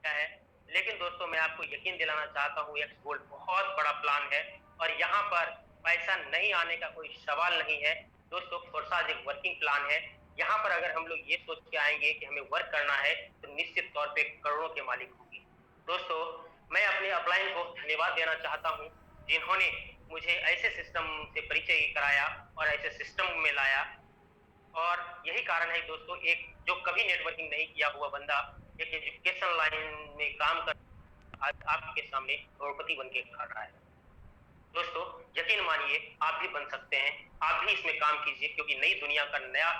क्या है। लेकिन दोस्तों मैं आपको यकीन दिलाना चाहता हूँ एक्स गोल्ड बहुत बड़ा प्लान है और यहाँ पर पैसा नहीं आने का कोई सवाल नहीं है। दोस्तों फोर्साज एक वर्किंग प्लान है। यहाँ पर अगर हम लोग ये सोच के आएंगे कि हमें वर्क करना है तो निश्चित तौर पे करोड़ों के मालिक होंगे। दोस्तों मैं अपने अपलाइन को धन्यवाद देना चाहता हूँ जिन्होंने मुझे ऐसे सिस्टम से परिचय कराया और ऐसे सिस्टम में लाया। और यही कारण है दोस्तों एक जो कभी नेटवर्किंग नहीं किया हुआ बंदा एक एजुकेशन लाइन में काम कर आज आपके सामने करोड़पति बन के खड़ा है। दोस्तों यकीन मानिए आप भी बन सकते हैं। आप भी इसमें काम कीजिए क्योंकि नई दुनिया का नया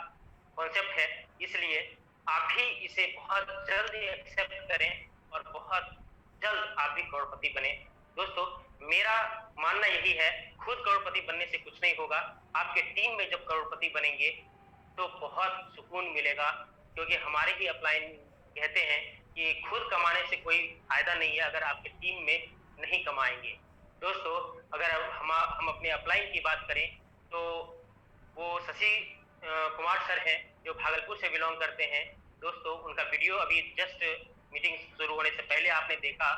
कॉन्सेप्ट है, इसलिए आप भी इसे बहुत जल्द एक्सेप्ट करें और बहुत जल्द आप भी करोड़पति बने। दोस्तों मेरा मानना यही है खुद करोड़पति बनने से कुछ नहीं होगा, आपके टीम में जब करोड़पति बनेंगे तो बहुत सुकून मिलेगा क्योंकि हमारे ही अपलाइन कहते हैं कि खुद कमाने से कोई फायदा नहीं है अगर आपके टीम में नहीं कमाएंगे। दोस्तों अगर हम अपने अपलाइन की बात करें तो वो शशि कुमार सर हैं जो भागलपुर से बिलोंग करते हैं। दोस्तों उनका वीडियो अभी जस्ट मीटिंग शुरू होने से पहले आपने देखा।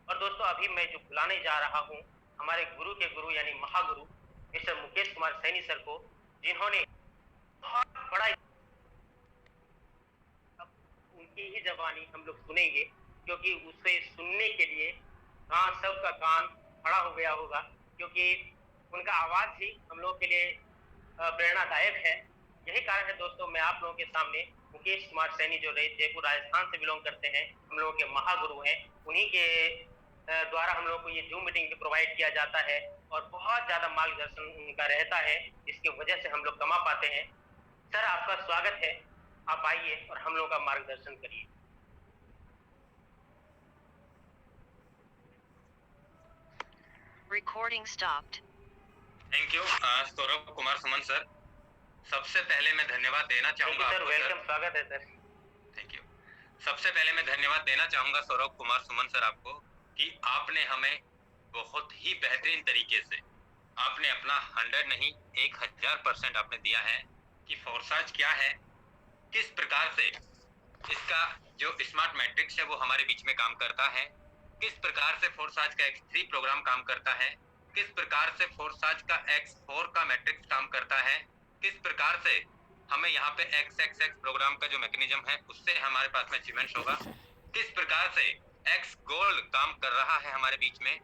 और दोस्तों अभी मैं जो बुलाने जा रहा हूँ हमारे गुरु के गुरु यानी महागुरु मिस्टर मुकेश कुमार सैनी सर को, जिन्होंने बहुत बड़ा उनकी ही जबानी हम लोग सुनेंगे क्योंकि उसे सुनने के लिए सबका कान खड़ा हो गया होगा क्योंकि उनका आवाज ही हम लोग के लिए प्रेरणादायक है। यही कारण है दोस्तों मैं आप लोगों के सामने मुकेश कुमार सैनी जो जयपुर राजस्थान से बिलोंग करते हैं, हम लोगों के महागुरु हैं, उन्हीं के द्वारा हम लोग को ये जूम मीटिंग भी प्रोवाइड किया जाता है और बहुत ज्यादा मार्गदर्शन उनका रहता है, इसकी वजह से हम लोग कमा पाते हैं। सर आपका स्वागत है, आप आइए और हम लोग का मार्गदर्शन करिए। Recording stopped. Thank you Saurabh Kumar Suman sir. सबसे पहले मैं धन्यवाद देना चाहूंगा सर, वेलकम, स्वागत है सर। Thank you. सबसे पहले मैं धन्यवाद देना चाहूंगा सौरभ कुमार सुमन सर आपको कि आपने हमें बहुत ही बेहतरीन तरीके से आपने अपना 100 नहीं 1000% आपने दिया है कि फोर्साज क्या है, किस प्रकार से इसका जो स्मार्ट मैट्रिक्स है वो हमारे बीच में काम करता है, किस प्रकार से फोर्साज का X3 प्रोग्राम काम करता है, किस प्रकार से फोर्साज का X4 का मैट्रिक्स काम करता है, किस प्रकार से हमें यहाँ पे XXX प्रोग्राम का जो मैकेनिज्म है उससे हमारे पास में अचीवमेंट होगा, किस प्रकार से X गोल्ड काम कर रहा है हमारे बीच में।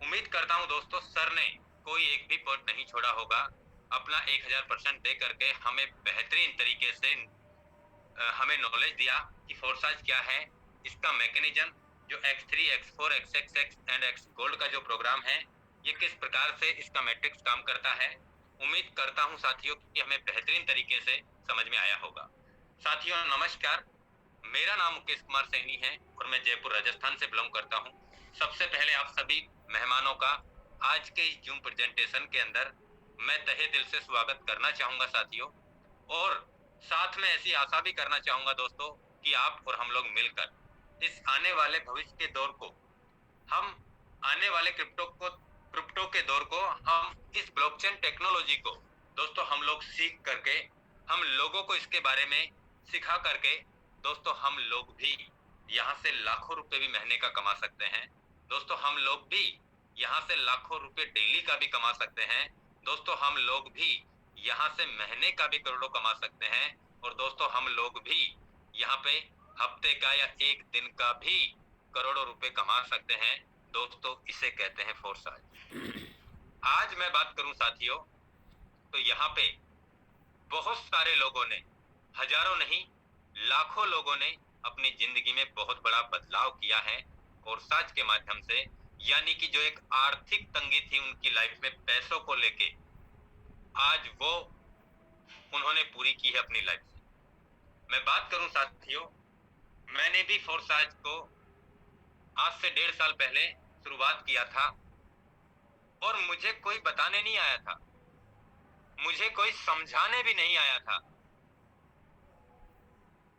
उम्मीद करता हूँ दोस्तों सर ने कोई एक भी पॉइंट नहीं छोड़ा होगा, अपना 1000% दे करके हमें बेहतरीन तरीके से हमें नॉलेज दिया कि फोर्साज क्या है, इसका मैकेनिज्म जो X3, X4, XXX and X gold का जो प्रोग्राम है ये किस प्रकार से इसका मैट्रिक्स काम करता है। उम्मीद करता हूं साथियों कि हमें बेहतरीन तरीके से समझ में आया होगा। साथियों नमस्कार, मेरा नाम मुकेश कुमार सैनी है और मैं जयपुर राजस्थान से बिलोंग करता हूं। सबसे पहले आप सभी मेहमानों का आज के इस जूम प्रेजेंटेशन के अंदर मैं तहे दिल से स्वागत करना चाहूंगा साथियों, और साथ में ऐसी आशा भी करना चाहूंगा दोस्तों कि आप और हम लोग मिलकर इस आने वाले भविष्य के दौर को, हम आने वाले क्रिप्टो के दौर को, हम इस ब्लॉकचेन टेक्नोलॉजी को दोस्तों हम लोग सीख करके हम लोगों को इसके बारे में सिखा करके दोस्तों हम लोग भी यहाँ से लाखों रुपए भी महीने का कमा सकते हैं। दोस्तों हम लोग भी यहाँ से लाखों रुपए डेली का भी कमा सकते हैं। दोस्तों हम लोग भी यहाँ से महीने का भी करोड़ों कमा सकते हैं। और दोस्तों हम लोग भी यहाँ पे हफ्ते का या एक दिन का भी करोड़ों रुपए कमा सकते हैं। दोस्तों इसे कहते हैं फोर्साज। आज मैं बात करूं साथियों तो यहाँ पे बहुत सारे लोगों ने, हजारों नहीं लाखों लोगों ने अपनी जिंदगी में बहुत बड़ा बदलाव किया है फोर्साज के माध्यम से, यानी कि जो एक आर्थिक तंगी थी उनकी लाइफ में पैसों को लेके, आज वो उन्होंने पूरी की है अपनी लाइफ से। मैं बात करूं साथियों, मैंने भी फोर्साज को आज से 1.5 साल पहले शुरुआत किया था और मुझे कोई बताने नहीं आया था, मुझे कोई समझाने भी नहीं आया था।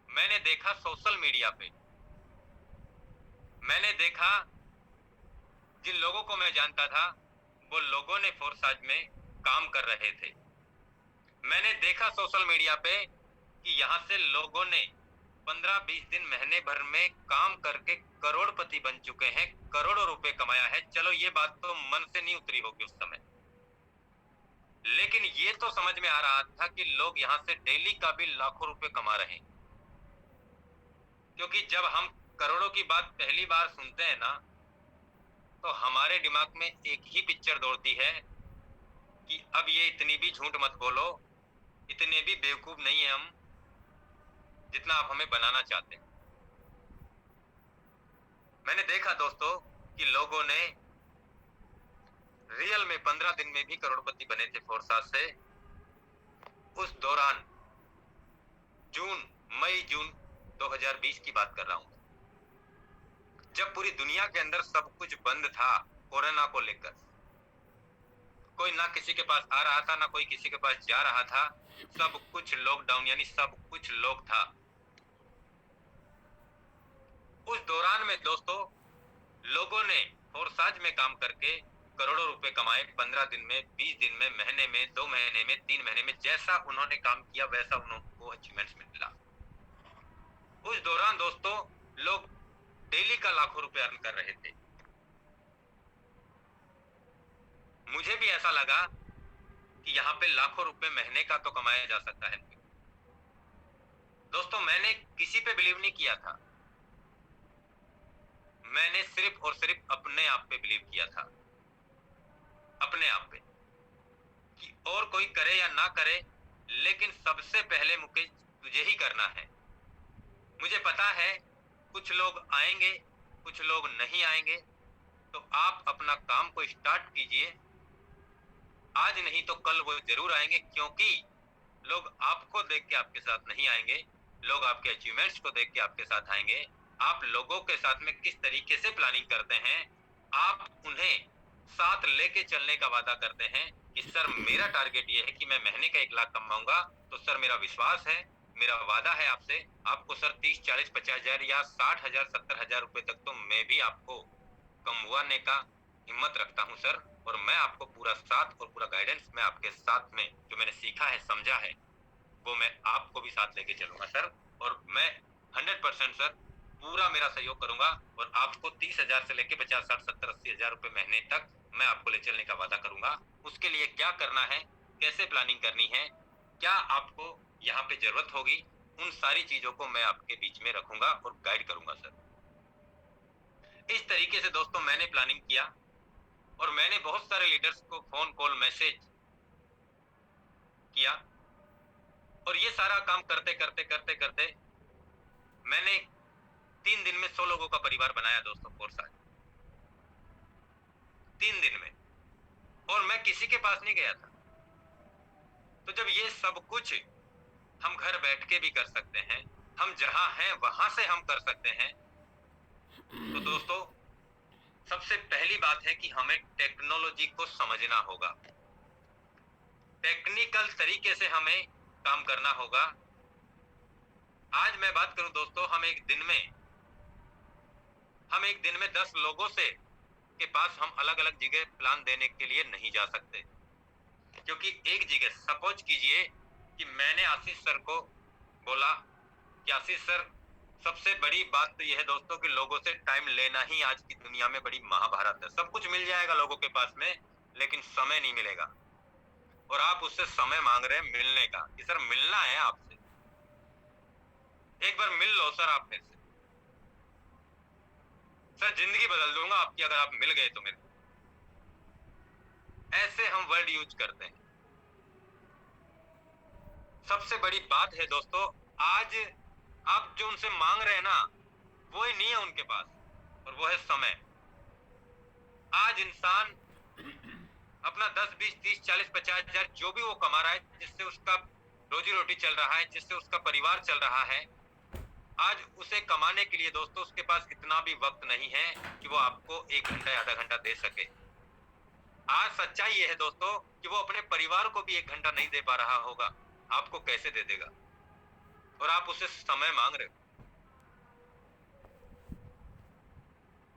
मैंने देखा सोशल मीडिया पे, मैंने देखा जिन लोगों को मैं जानता था वो लोगों ने फोर्साज में काम कर रहे थे। मैंने देखा सोशल मीडिया पे कि यहाँ से लोगों ने 15-20 दिन महीने भर में काम करके करोड़पति बन चुके हैं, करोड़ों रुपए कमाया है। चलो ये बात तो मन से नहीं उतरी होगी उस समय, लेकिन ये तो समझ में आ रहा था कि लोग यहाँ से डेली का भी लाखों रुपए कमा रहे हैं। क्योंकि जब हम करोड़ों की बात पहली बार सुनते हैं ना, तो हमारे दिमाग में एक ही पिक्चर दौड़ती है कि अब ये इतनी भी झूठ मत बोलो, इतने भी बेवकूफ नहीं है हम जितना आप हमें बनाना चाहते हैं। मैंने देखा दोस्तों कि लोगों ने रियल में 15 दिन में भी करोड़पति बने थे फोर्साज से। उस दौरान मई जून 2020 की बात कर रहा हूं, जब पूरी दुनिया के अंदर सब कुछ बंद था कोरोना को लेकर। कोई ना किसी के पास आ रहा था, ना कोई किसी के पास जा रहा था, सब कुछ लॉकडाउन यानी सब कुछ लॉक था। उस दौरान में दोस्तों लोगों ने फोर्साज में काम करके करोड़ों रुपए कमाए। 15 दिन में, 20 दिन में, महीने में, 2 महीने में, 3 महीने में, जैसा उन्होंने काम किया वैसा उनको अचीवमेंट्स मिला। उस दौरान दोस्तों लोग डेली का लाखों रुपए अर्न कर रहे थे। मुझे भी ऐसा लगा कि यहाँ पे लाखों रुपए महीने का तो कमाया जा सकता है। दोस्तों मैंने किसी पे बिलीव नहीं किया था, मैंने सिर्फ और सिर्फ अपने आप पे बिलीव किया था, अपने आप पे, कि और कोई करे या ना करे, लेकिन सबसे पहले मुकेश तुझे ही करना है। मुझे पता है कुछ लोग आएंगे, कुछ लोग नहीं आएंगे, तो आप अपना काम को स्टार्ट कीजिए। आज नहीं तो कल वो जरूर आएंगे, क्योंकि लोग आपको देख के आपके साथ नहीं आएंगे, लोग आपके अचीवमेंट्स को देख के आपके साथ आएंगे। आप लोगों के साथ में किस तरीके से प्लानिंग करते हैं, आप उन्हें साथ लेके चलने का वादा करते हैं कि सर मेरा टारगेट ये है कि मैं महीने का 1 लाख कमाऊंगा, तो सर मेरा विश्वास है, मेरा वादा है आपसे, आपको सर 30, 40, 50 हजार या 60,000, 70,000 रुपए तक तो मैं भी आपको कमवाने का हिम्मत रखता हूं सर। और मैं आपको पूरा साथ और पूरा गाइडेंस मैं आपके साथ में जो मैंने सीखा है, समझा है, वो मैं आपको भी साथ लेके चलूंगा सर। और मैं 100% सर पूरा मेरा सहयोग करूंगा और आपको 30,000 से लेके 50, 60, 70, 80,000 रुपए महीने तक मैं आपको ले चलने का वादा करूंगा। उसके लिए क्या करना है, कैसे प्लानिंग करनी है, क्या आपको यहाँ पे जरूरत होगी, उन सारी चीजों को मैं आपके बीच में रखूंगा और गाइड करूंगा सर। इस तरीके से दोस्तों मैंने प्लानिंग किया और मैंने बहुत सारे लीडर्स को फोन कॉल मैसेज किया, और ये सारा काम करते करते करते करते मैंने 3 दिन में 100 लोगों का परिवार बनाया दोस्तों फोर्साज, 3 दिन में। और मैं किसी के पास नहीं गया था। तो जब ये सब कुछ हम घर बैठ के भी कर सकते हैं, हम जहां हैं वहां से हम कर सकते हैं, तो दोस्तों सबसे पहली बात है कि हमें टेक्नोलॉजी को समझना होगा, टेक्निकल तरीके से हमें काम करना होगा। आज मैं बात करूं दोस्तों, हम एक दिन में 10 लोगों से के पास हम अलग अलग जगह प्लान देने के लिए नहीं जा सकते, क्योंकि एक जगह सपोज कीजिए कि मैंने आशीष सर को बोला कि आशीष सर सबसे बड़ी बात तो यह है दोस्तों कि लोगों से टाइम लेना ही आज की दुनिया में बड़ी महाभारत है। सब कुछ मिल जाएगा लोगों के पास में, लेकिन समय नहीं मिलेगा। और आप उससे समय मांग रहे हैं मिलने का कि सर मिलना है आपसे, एक बार मिल लो सर आप मेरे से, सर जिंदगी बदल दूंगा आपकी अगर आप मिल गए तो मेरे। ऐसे हम वर्ड यूज करते हैं। सबसे बड़ी बात है दोस्तों, आज आप जो उनसे मांग रहे हैं ना, वो ही नहीं है उनके पास, और वो है समय। आज इंसान अपना 10, 20, 30, 40, 50 हजार जो भी वो कमा रहा है, जिससे उसका रोजी रोटी चल रहा है, जिससे उसका परिवार चल रहा है, आज उसे कमाने के लिए दोस्तों उसके पास इतना भी वक्त नहीं है कि वो आपको 1 घंटा या आधा घंटा दे सके। आज सच्चाई ये है दोस्तों कि वो अपने परिवार को भी 1 घंटा नहीं दे पा रहा होगा, आपको कैसे दे देगा? और आप उसे समय मांग रहे हो।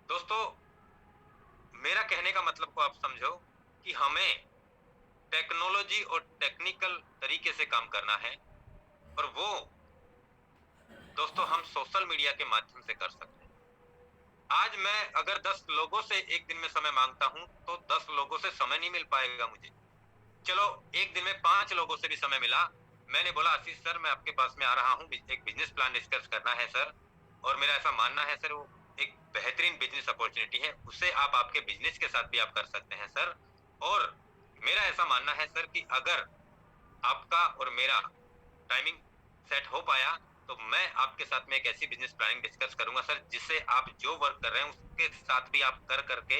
दोस्तों मेरा कहने का मतलब को आप समझो कि हमें टेक्नोलॉजी और टेक्निकल तरीके से काम करना है, और वो दोस्तों हम सोशल मीडिया के माध्यम से कर सकते हैं। आज मैं अगर 10 लोगों से एक दिन में समय मांगता हूं तो 10 लोगों से समय नहीं मिल पाएगा मुझे। चलो एक दिन में 5 लोगों से भी समय मिला। मैंने बोला आशीष सर मैं आपके पास में आ रहा हूँ, एक बिजनेस प्लान डिस्कस करना है सर, और मेरा ऐसा मानना है सर वो एक बेहतरीन बिजनेस अपॉर्चुनिटी है, उसे आप आपके बिजनेस के साथ भी आप कर सकते हैं सर। और मेरा ऐसा मानना है सर कि अगर आपका और मेरा टाइमिंग सेट हो पाया तो मैं आपके साथ में एक ऐसी बिजनेस प्लानिंग डिस्कस करूंगा सर जिससे आप जो वर्क कर रहे हैं उसके साथ भी आप कर करके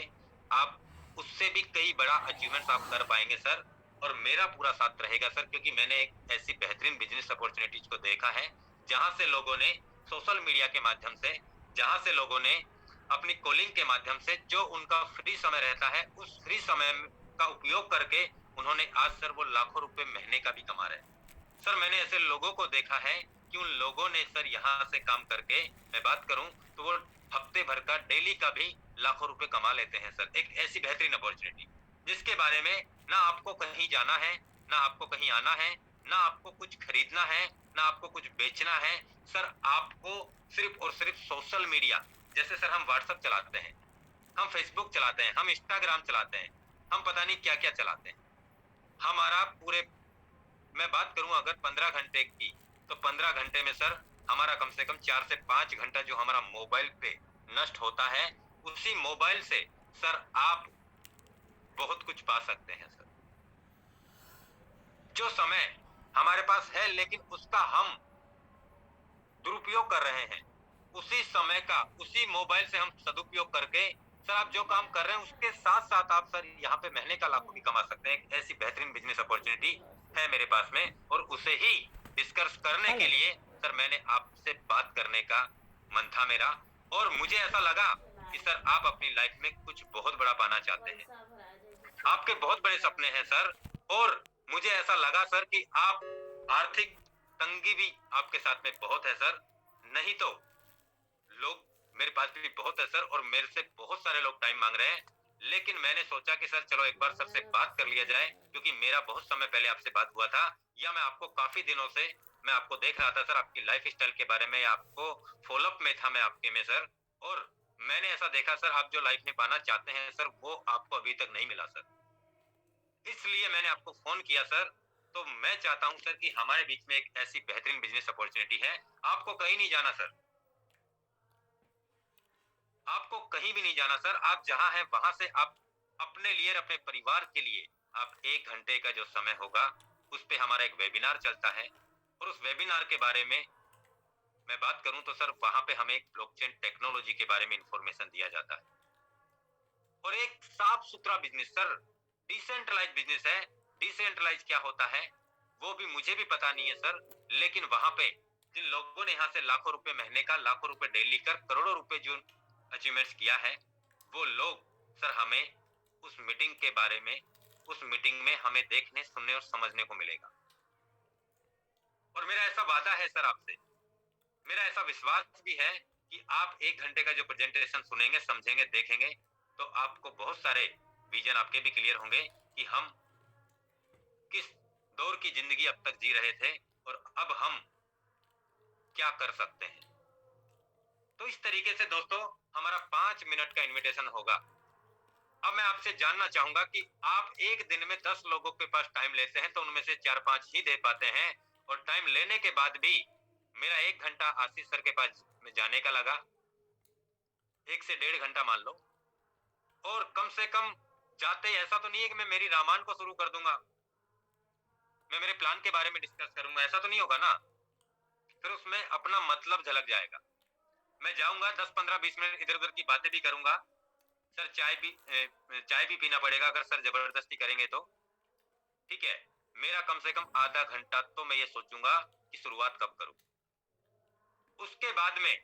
आप उससे भी कई बड़ा अचीवमेंट्स आप कर पाएंगे सर। और मेरा पूरा साथ रहेगा सर, क्योंकि मैंने एक ऐसी बेहतरीन बिजनेस अपॉर्चुनिटीज को देखा है जहां से लोगों ने सोशल मीडिया के माध्यम से, जहां से लोगों ने अपनी कॉलिंग के माध्यम से जो उनका फ्री समय रहता है उस फ्री समय का उपयोग करके उन्होंने आज सर वो लाखों रुपए महीने का भी कमा रहे हैं। सर मैंने ऐसे लोगों को देखा है कि उन लोगों ने सर यहाँ से काम करके, मैं बात करूं तो वो हफ्ते भर का डेली का भी लाखों रुपए कमा लेते हैं सर। एक ऐसी बेहतरीन अपॉर्चुनिटी जिसके बारे में ना आपको कहीं जाना है, ना आपको कहीं आना है, ना आपको कुछ खरीदना है, ना आपको कुछ बेचना है। सर आपको सिर्फ और सिर्फ सोशल मीडिया, जैसे सर हम व्हाट्सएप चलाते हैं, हम फेसबुक चलाते हैं, हम इंस्टाग्राम चलाते हैं, हम पता नहीं क्या क्या चलाते हैं। हमारा पूरे, मैं बात करूं अगर 15 घंटे की तो 15 घंटे में सर हमारा कम से कम 4 से 5 घंटा जो हमारा मोबाइल पे नष्ट होता है, उसी मोबाइल से सर आप बहुत कुछ पा सकते हैं सर। जो समय हमारे पास है लेकिन उसका हम दुरुपयोग कर रहे हैं, उसी समय का उसी मोबाइल से हम सदुपयोग करके सर आप जो काम कर रहे हैं उसके साथ साथ आप सर यहाँ पे महीने का लाखों भी कमा सकते हैं। एक ऐसी बेहतरीन बिजनेस अपॉर्चुनिटी है मेरे पास में, और उसे ही डिस्कस करने के लिए सर मैंने आपसे बात करने का मन था मेरा। और मुझे ऐसा लगा कि सर आप अपनी लाइफ में कुछ बहुत बड़ा पाना चाहते हैं, आपके बहुत बड़े सपने हैं सर। और मुझे ऐसा लगा सर कि आप आर्थिक तंगी भी आपके साथ में बहुत है सर, नहीं तो लोग मेरे पास भी बहुत है सर, और मेरे से बहुत सारे लोग टाइम मांग रहे हैं। लेकिन मैंने सोचा कि सर चलो एक बार सर से बात कर लिया जाए, क्योंकि मेरा बहुत समय पहले आपसे बात हुआ था, या मैं आपको काफी दिनों से मैं आपको देख रहा था सर, आपकी लाइफ स्टाइल के बारे में आपको फॉलोअप में था मैं आपके में सर। और मैंने ऐसा देखा सर आप जो लाइफ में पाना चाहते हैं सर वो आपको अभी तक नहीं मिला सर, इसलिए मैंने आपको फोन किया सर। तो मैं चाहता हूं सर कि हमारे बीच में एक ऐसी बेहतरीन बिजनेस अपॉर्चुनिटी है, आपको कहीं नहीं जाना सर, आपको कहीं भी नहीं जाना सर। आप जहां हैं वहां से आप अपने लिए, अपने परिवार के लिए आप 1 घंटे का जो समय होगा उस पे हमारा एक वेबिनार चलता है, और उस वेबिनार के बारे में मैं बात करूं तो सर वहां पे हमें एक ब्लॉकचेन टेक्नोलॉजी के बारे में इंफॉर्मेशन दिया जाता है, और एक साफ सुथरा बिजनेस सर, डिसेंट्रलाइज बिजनेस है। डिसेंट्रलाइज क्या होता है वो भी मुझे भी पता नहीं है सर, लेकिन वहां पे जिन लोगों ने यहाँ से लाखों रुपए महीने का, लाखों रुपए डेली कर करोड़ों रुपए जो अचीवमेंट्स किया है, वो लोग सर हमें उस मीटिंग के बारे में, उस मीटिंग में हमें देखने, सुनने और समझने को मिलेगा। और मेरा ऐसा वादा है सर आपसे, मेरा ऐसा विश्वास भी है कि आप 1 घंटे का जो प्रेजेंटेशन सुनेंगे, समझेंगे, देखेंगे तो आपको बहुत सारे विजन आपके भी क्लियर होंगे कि हम किस दौर की जिंदगी अब तक जी रहे थे और अब हम क्या कर सकते हैं। तो इस तरीके से दोस्तों हमारा 5 मिनट का इनविटेशन होगा। अब मैं आपसे जानना चाहूंगा कि आप एक दिन में 10 लोगों के पास टाइम लेते हैं तो उनमें से 4-5 ही दे पाते हैं, और टाइम लेने के बाद भी मेरा 1 घंटा आशीष सर के पास में जाने का लगा, 1 से 1.5 घंटा मान लो, और कम से कम जाते ही ऐसा तो नहीं है कि मैं मेरी रामायण को शुरू कर दूंगा, मैं मेरे प्लान के बारे में डिस्कस करूंगा, ऐसा तो नहीं होगा ना। फिर उसमें अपना मतलब झलक जाएगा। मैं जाऊंगा 10-15-20 मिनट इधर उधर की बातें भी करूंगा सर, चाय भी पीना पड़ेगा अगर सर जबरदस्ती करेंगे तो, ठीक है। मेरा कम से कम आधा घंटा तो मैं ये सोचूंगा कि शुरुआत कब करूं। उसके बाद में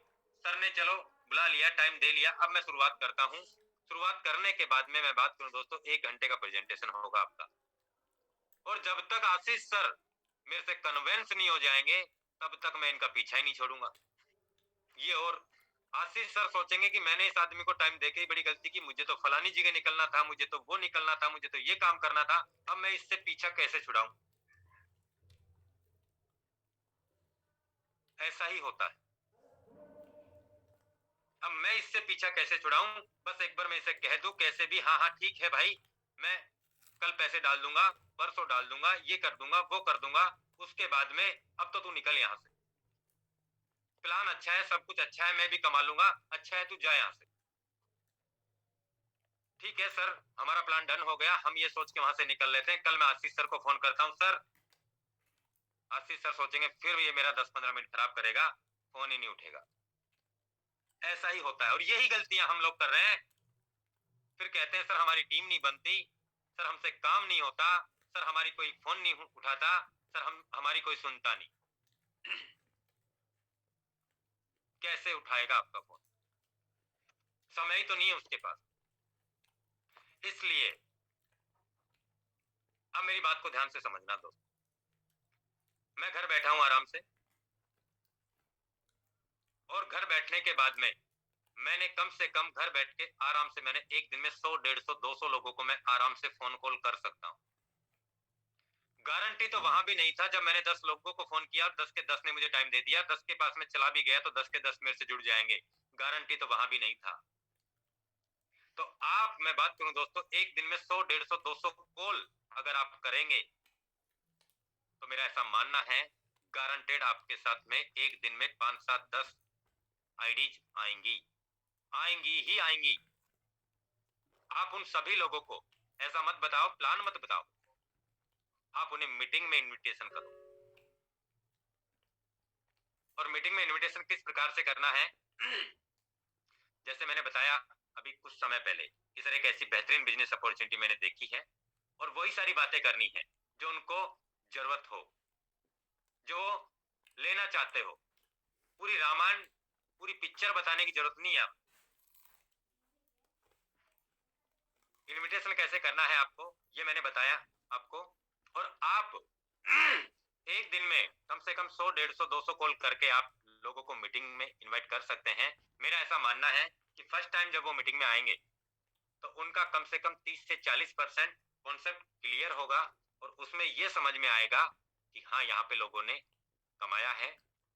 सर ने चलो बुला लिया, टाइम दे लिया, अब मैं शुरुआत करता हूं। शुरुआत करने के बाद में मैं बात करूं दोस्तों, 1 घंटे का प्रेजेंटेशन होगा आपका, और जब तक आशीष सर मेरे से कन्वेंस नहीं हो जाएंगे तब तक मैं इनका पीछा ही नहीं छोड़ूंगा। ये और आशीष सर सोचेंगे कि मैंने इस आदमी को टाइम देके ही बड़ी गलती की, मुझे तो फलानी जगह निकलना था, मुझे तो वो निकलना था, मुझे तो ये काम करना था, अब मैं इससे पीछा कैसे छुड़ाऊं। ऐसा ही होता है। अब मैं इससे पीछा कैसे छुड़ाऊं? बस एक बार मैं इसे कह दूं कैसे भी, हाँ हाँ ठीक है भाई, मैं कल पैसे डाल दूंगा, परसों डाल दूंगा, ये कर दूंगा, वो कर दूंगा, उसके बाद में अब तो तू निकल यहाँ से। प्लान अच्छा है, सब कुछ अच्छा है, मैं भी कमा लूंगा, अच्छा है तू जा यहाँ से। ठीक है सर, हमारा प्लान डन हो गया, हम ये सोच के वहां से निकल लेते हैं। कल मैं आशीष सर को फोन करता हूँ सर। आशीष सर सोचेंगे फिर ये मेरा 10-15 मिनट खराब करेगा, फोन ही नहीं उठेगा। ऐसा ही होता है और यही गलतियां हम लोग कर रहे हैं। फिर कहते हैं सर हमारी टीम नहीं बनती, सर हमसे काम नहीं होता, सर हमारी कोई फोन नहीं उठाता, सर हमारी कोई सुनता नहीं। कैसे उठाएगा आपका फोन? समय ही तो नहीं है उसके पास। इसलिए अब मेरी बात को ध्यान से समझना दोस्त। मैं घर बैठा हूं आराम से, और घर बैठने के बाद में मैंने कम से कम घर बैठ के आराम से मैंने एक दिन में 100, 150, 200 लोगों को मैं आराम से फोन कॉल कर सकता हूं। गारंटी तो वहां भी नहीं था जब मैंने 10 लोगों को फोन किया, 10 के 10 ने मुझे टाइम दे दिया, 10 के पास में चला भी गया तो 10 के 10 मेरे से जुड़ जाएंगे। गारंटी तो वहां भी नहीं था। तो आप, मैं बात करूं दोस्तों, एक दिन में 100, 150, 200 कॉल अगर आप करेंगे तो मेरा ऐसा मानना है गारंटेड आपके साथ में एक दिन में 5, 7, 10 आईडीज आएंगी, आएंगी ही आएंगी। आप उन सभी लोगों को ऐसा मत बताओ, प्लान मत बताओ, आप उन्हें मीटिंग में इनविटेशन करो। और मीटिंग में इनविटेशन किस प्रकार से करना है? जैसे मैंने बताया अभी कुछ समय पहले कि सर एक ऐसी बेहतरीन बिजनेस अपॉर्चुनिटी मैंने देखी है, और वही सारी बातें करनी है जो उनको जरूरत हो, जो लेना चाहते हो। पूरी रामायण, पूरी पिक्चर बताने की जरूरत नहीं है आप। इनविटेशन कैसे करना है आपको ये मैंने बताया आपको। और आप एक दिन में कम से कम 100, 150, 200 कॉल करके आप लोगों को मीटिंग में इनवाइट कर सकते हैं। मेरा ऐसा मानना है कि फर्स्ट टाइम जब वो मीटिंग में आएंगे तो उनका कम से कम 30 से 40% कॉन्सेप्ट क्लियर होगा, और उसमें ये समझ में आएगा कि हाँ यहाँ पे लोगों ने कमाया है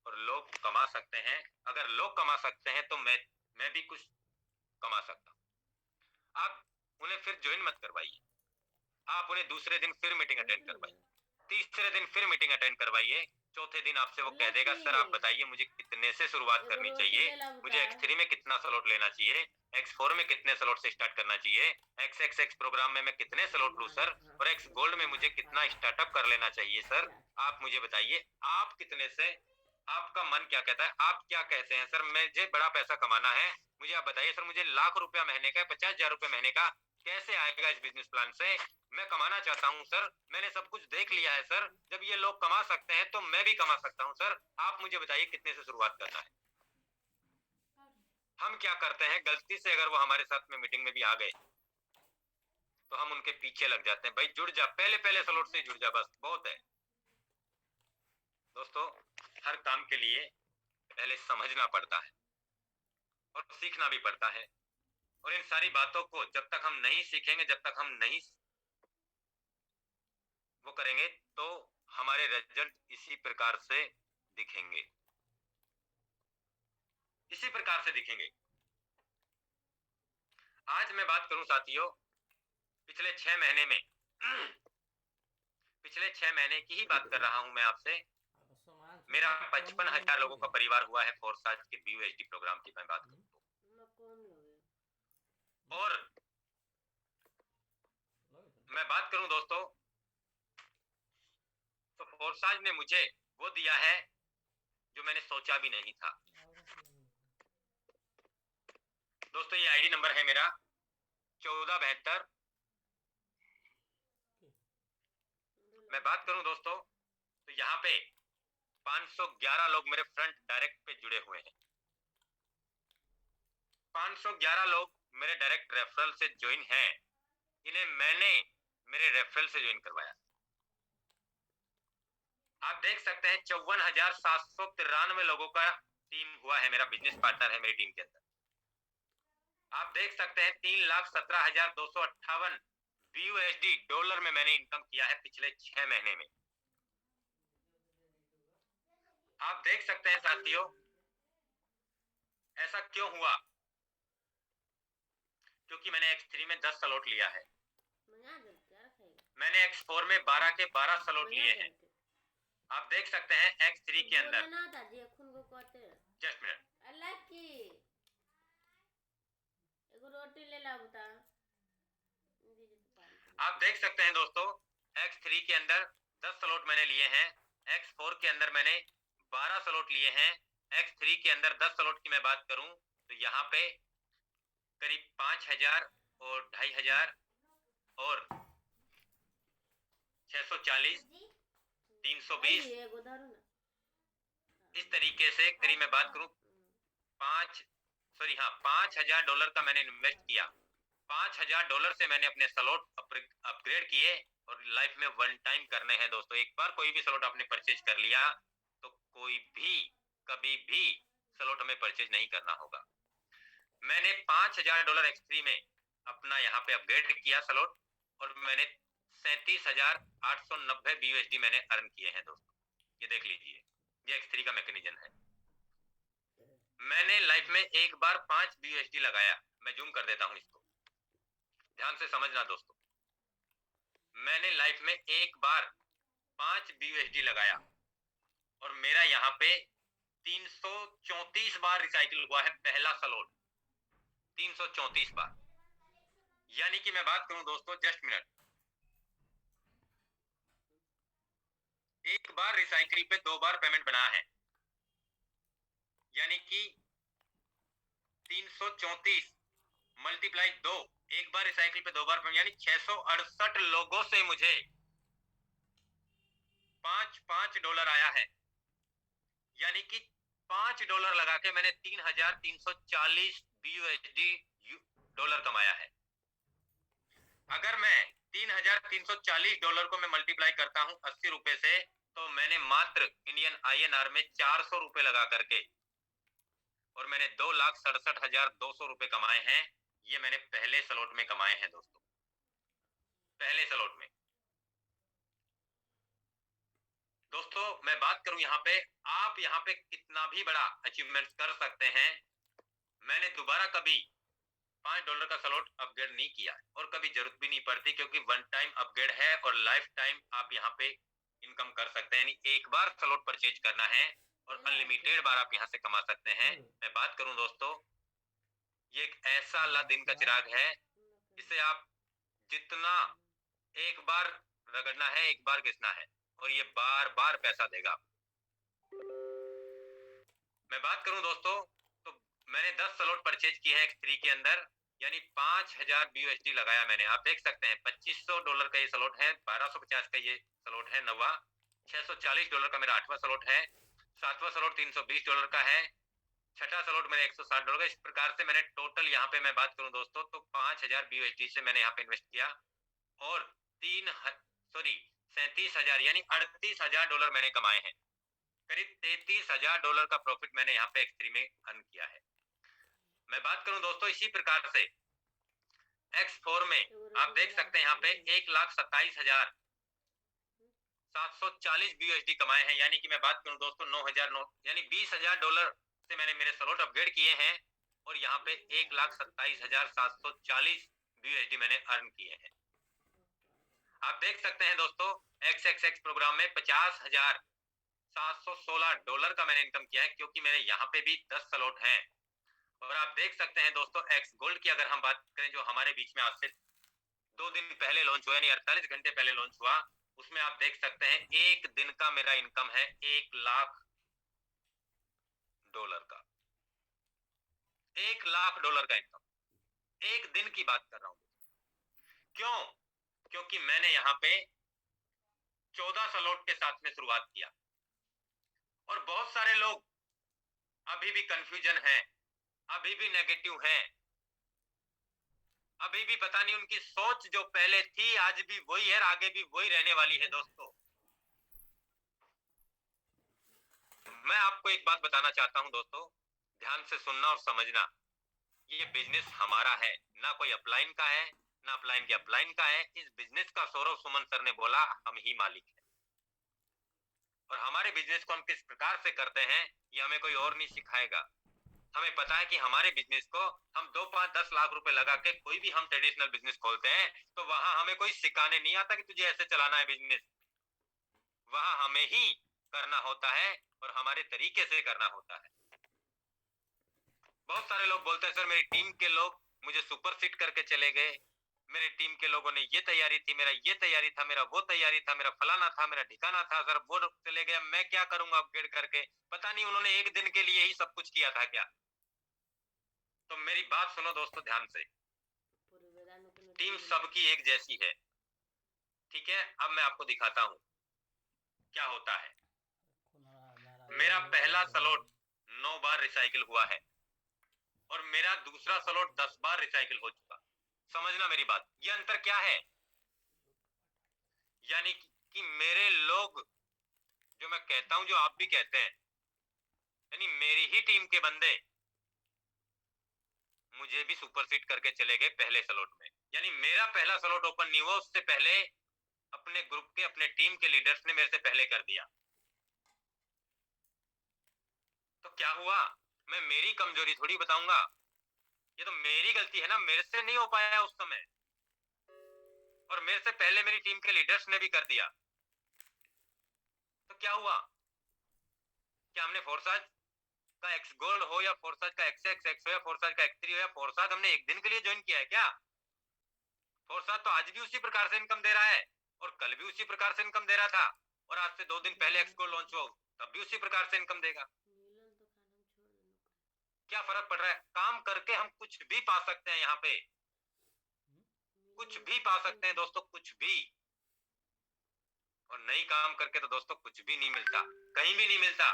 और लोग कमा सकते हैं। अगर लोग कमा सकते हैं तो मैं भी कुछ कमा सकता हूँ। आप उन्हें फिर ज्वाइन मत करवाइए, आप उन्हें दूसरे दिन फिर मीटिंग अटेंड करवाइए, तीसरे दिन फिर मीटिंग अटेंड करवाइए, चौथे दिन आपसे वो कह देगा सर आप बताइए मुझे कितने से शुरुआत करनी चाहिए, मुझे X3 में कितना स्लॉट लेना चाहिए, X4 में कितने स्लॉट से स्टार्ट करना चाहिए, XXX प्रोग्राम में मैं कितने स्लॉट लूं सर, और X गोल्ड में मुझे कितना स्टार्टअप कर लेना चाहिए सर, आप मुझे बताइए आप कितने से, आपका मन क्या कहता है, आप क्या कहते हैं सर मुझे बड़ा पैसा कमाना है, मुझे आप बताइए सर मुझे ₹1,00,000 महीने का, ₹50,000 महीने का कैसे आएगा इस बिजनेस प्लान से, मैं कमाना चाहता हूं सर, मैंने सब कुछ देख लिया है सर, जब ये लोग कमा सकते हैं तो मैं भी कमा सकता हूं सर, आप मुझे बताइए कितने से शुरुआत करना है। हम क्या करते हैं गलती से, अगर वो हमारे साथ में मीटिंग में भी आ गए तो हम उनके पीछे लग जाते हैं, भाई जुड़ जा, पहले पहले स्लॉट से जुड़ जा, बस बहुत है। दोस्तों हर काम के लिए पहले समझना पड़ता है और सीखना भी पड़ता है, और इन सारी बातों को जब तक हम नहीं सीखेंगे, जब तक हम नहीं वो करेंगे तो हमारे रिजल्ट इसी प्रकार से दिखेंगे, इसी प्रकार से दिखेंगे। आज मैं बात करूं साथियों, पिछले 6 महीने में पिछले 6 महीने की ही बात कर रहा हूं मैं आपसे। मेरा 55,000 लोगों का परिवार हुआ है फोर्साज के BUSD प्रोग्राम की मैं बात करूं तो। और मैं बात करूं दोस्तों तो फोर्साज ने मुझे वो दिया है जो मैंने सोचा भी नहीं था। दोस्तों ये आईडी नंबर है मेरा 1472। मैं बात करूं दोस्तों तो यहाँ पे 511 लोग मेरे फ्रंट डायरेक्ट पे जुड़े हुए हैं। 511 लोग मेरे डायरेक्ट रेफरल से ज्वाइन हैं, इन्हें मैंने मेरे रेफरल से ज्वाइन करवाया। आप देख सकते हैं 54,793 लोगों का टीम हुआ है, मेरा बिजनेस पार्टनर है मेरी टीम के अंदर। आप देख सकते हैं 3,17,258 BUSD डॉलर में मैंने इनकम किया है पिछले 6 महीने में। आप देख सकते हैं साथियों ऐसा क्यों हुआ, क्योंकि मैंने X3 में 10 स्लॉट लिया है। मंगा दे क्या रखेगा मैंने X4 में 12 के 12 स्लॉट लिए हैं। आप देख सकते हैं X3 के अंदर, ना था जे खून को कहते हैं जस्ट मिनट, अल्लाह की एगो रोटी ले ला बता आप देख सकते हैं दोस्तों X3 के अंदर 10 स्लॉट मैंने लिए हैं, X4 के अंदर मैंने 12 स्लॉट लिए हैं। X3 के अंदर 10 स्लॉट की मैं बात करूं तो यहाँ पे करीब 5,000 और 2,500 और 640, 320, एगो धरो ना इस तरीके से करीब मैं बात करूं 5,000 डॉलर का मैंने इन्वेस्ट किया। 5,000 डॉलर से मैंने अपने स्लॉट अपग्रेड किए और लाइफ में वन टाइम करने हैं दोस्तों। एक बार कोई भी स्लॉट आपने परचेज कर लिया तो कोई भी कभी भी स्लॉट हमें परचेज नहीं करना होगा। मैंने 5,000 डॉलर X3 में अपना यहाँ पे अपग्रेड किया स्लॉट और मैंने 37,890 BUSD मैंने अर्न किए हैं दोस्तों। ये देख लीजिए, ये X3 का मैकेनिज्म है। मैंने लाइफ में एक बार 5 BUSD लगाया। मैं जूम कर देता हूं इसको, ध्यान से समझना दोस्तों। मैंने लाइफ में एक बार 5 BUSD लगाया और मेरा यहाँ पे 334 बार रिसाइकिल हुआ है पहला स्लॉट, 334 बार। यानी कि मैं बात करूं दोस्तों, जस्ट मिनट, एक बार रिसाइकिल पे 2 बार पेमेंट बना है, यानी कि 334 मल्टीप्लाई 2, एक बार रिसाइकिल पे 2 बार पेमेंट, यानी 668 लोगों से मुझे 5-5 डॉलर आया है। यानी कि $5 लगा के मैंने 3,340 BUSD डॉलर कमाया है। अगर मैं 3,340 डॉलर को मैं मल्टीप्लाई करता हूं 80 रुपए से, तो मैंने मात्र इंडियन INR में 400 रुपए लगा करके और मैंने 2,67,200 रुपए कमाए हैं। ये मैंने पहले स्लॉट में कमाए हैं दोस्तों, पहले स्लॉट में। दोस्तों मैं बात करूं यहाँ पे, आप यहाँ पे कितना भी बड़ा अचीवमेंट कर सकते हैं। मैंने दोबारा कभी $5 का स्लॉट अपग्रेड नहीं किया और कभी जरूरत भी नहीं पड़ती, क्योंकि वन टाइम अपग्रेड है और लाइफ टाइम आप यहाँ पे इनकम कर सकते हैं। यानी एक बार स्लॉट परचेज करना है और अनलिमिटेड बार आप यहाँ से कमा सकते हैं। मैं बात करूं दोस्तों, ये एक ऐसा अल्लाह दिन का चिराग है, इसे आप जितना एक बार रगड़ना है, एक बार घिसना है और ये बार बार पैसा देगा। मैं बात करूं दोस्तों तो मैंने 10 स्लॉट परचेज किए हैं X3 के अंदर, यानी 5,000 BUSD लगाया मैंने। आप देख सकते हैं $2,500 का ये स्लॉट है, 1,250 का ये स्लॉट है नवा, $640 का मेरा 8वां स्लॉट है, 7वां स्लॉट $320 का है, 6ठा स्लॉट मेरा $160 का। इस प्रकार से मैंने टोटल यहाँ पे मैं बात करूं दोस्तों तो 5,000 BUSD से मैंने यहाँ पे इन्वेस्ट किया और 37,000 यानी $38,000 मैंने कमाए हैं। करीब $33,000 का प्रॉफिट मैंने यहाँ पे X3 में अर्न किया है। मैं बात करूं दोस्तों इसी प्रकार से X4 में आप देख सकते हैं यहाँ पे 1,27,740 BUSD कमाए हैं। यानी कि मैं बात करूं दोस्तों 9,009 यानी $20,000 से मैंने मेरे स्लॉट अपग्रेड किए हैं और यहाँ पे 1,27,740 BUSD मैंने अर्न किए हैं। आप देख सकते हैं दोस्तों XXX प्रोग्राम में $50,716 का मैंने इनकम किया है, क्योंकि मेरे यहाँ पे भी 10 स्लॉट हैं। और आप देख सकते हैं दोस्तों X गोल्ड की अगर हम बात करें, जो हमारे बीच में आज से 2 दिन पहले लॉन्च हुआ, यानी 48 घंटे पहले लॉन्च हुआ, उसमें आप देख सकते हैं एक दिन का मेरा इनकम है $1,00,000 का। $1,00,000 का इनकम, एक दिन की बात कर रहा हूं। क्यों? क्योंकि मैंने यहाँ पे 14 स्लॉट के साथ में शुरुआत किया और बहुत सारे लोग अभी भी कंफ्यूजन है, अभी भी नेगेटिव है, अभी भी पता नहीं उनकी सोच जो पहले थी आज भी वही है, आगे भी वही रहने वाली है। दोस्तों मैं आपको एक बात बताना चाहता हूं दोस्तों, ध्यान से सुनना और समझना। ये बिजनेस हमारा है, ना कोई अपलाइन का है, ना अपलाइन के अपलाइन का है। इस बिजनेस का सौरव सुमन सर ने बोला हम ही मालिक हैं और हमारे बिजनेस को हम किस प्रकार से करते हैं ये हमें कोई और नहीं सिखाएगा। हमें पता है कि हमारे बिजनेस को हम 2, 5, 10 लाख रुपए लगा के कोई भी हम ट्रेडिशनल बिजनेस खोलते हैं तो वहां हमें कोई सिखाने नहीं आता कि तुझे ऐसे चलाना है बिजनेस। वहां हमें ही करना होता है और हमारे तरीके से करना होता है। बहुत सारे लोग बोलते हैं सर मेरी टीम के लोग मुझे सुपर सीट करके चले गए, मेरी टीम के लोगों ने ये तैयारी थी, मेरा ये तैयारी था, मेरा वो तैयारी था, मेरा फलाना था, मेरा ठिकाना था, सर वो चले गया, मैं क्या करूंगा अपग्रेड करके। पता नहीं उन्होंने एक दिन के लिए ही सब कुछ किया था क्या। तो मेरी बात सुनो दोस्तों ध्यान से, पूरे वेदांत को टीम सबकी एक जैसी है, ठीक है। अब मैं आपको दिखाता हूँ क्या होता है। मेरा पहला स्लॉट 9 बार रिसाइकिल हुआ है और मेरा दूसरा स्लॉट 10 बार रिसाइकिल हो चुका। समझना मेरी बात, ये अंतर क्या है, यानी कि मेरे लोग जो मैं कहता हूं जो आप भी कहते हैं, यानी मेरी ही टीम के बंदे मुझे भी सुपर सीट करके चले गए पहले स्लॉट में। यानी मेरा पहला स्लॉट ओपन नहीं हुआ, उससे पहले अपने ग्रुप के अपने टीम के लीडर्स ने मेरे से पहले कर दिया। तो क्या हुआ, मैं मेरी कमजोरी थोड़ी बताऊंगा, ये तो मेरी गलती है ना, मेरे से नहीं हो पाया उस समय और मेरे से पहले मेरी टीम के लीडर्स ने भी कर दिया। तो क्या हुआ, क्या हमने फोर्साज का एक्स गोल्ड हो या फोर्साज का एक्स एक्स एक्स हो या फोर्साज का एक्स 3 हो या फोर्साज हमने एक दिन के लिए ज्वाइन किया है क्या। फोर्साज तो आज भी उसी प्रकार से इनकम दे रहा है और कल भी उसी प्रकार से इनकम दे रहा था और आज से 2 दिन पहले एक्स गोल्ड लॉन्च हुआ तब भी उसी प्रकार से इनकम देगा। मिलन तो खाना हम छोड़ देना। क्या फर्क पड़ रहा है, काम करके हम कुछ भी पा सकते हैं, यहाँ पे कुछ भी पा सकते हैं दोस्तों, कुछ भी। और नहीं काम करके तो दोस्तों कुछ भी नहीं मिलता, कहीं भी नहीं मिलता।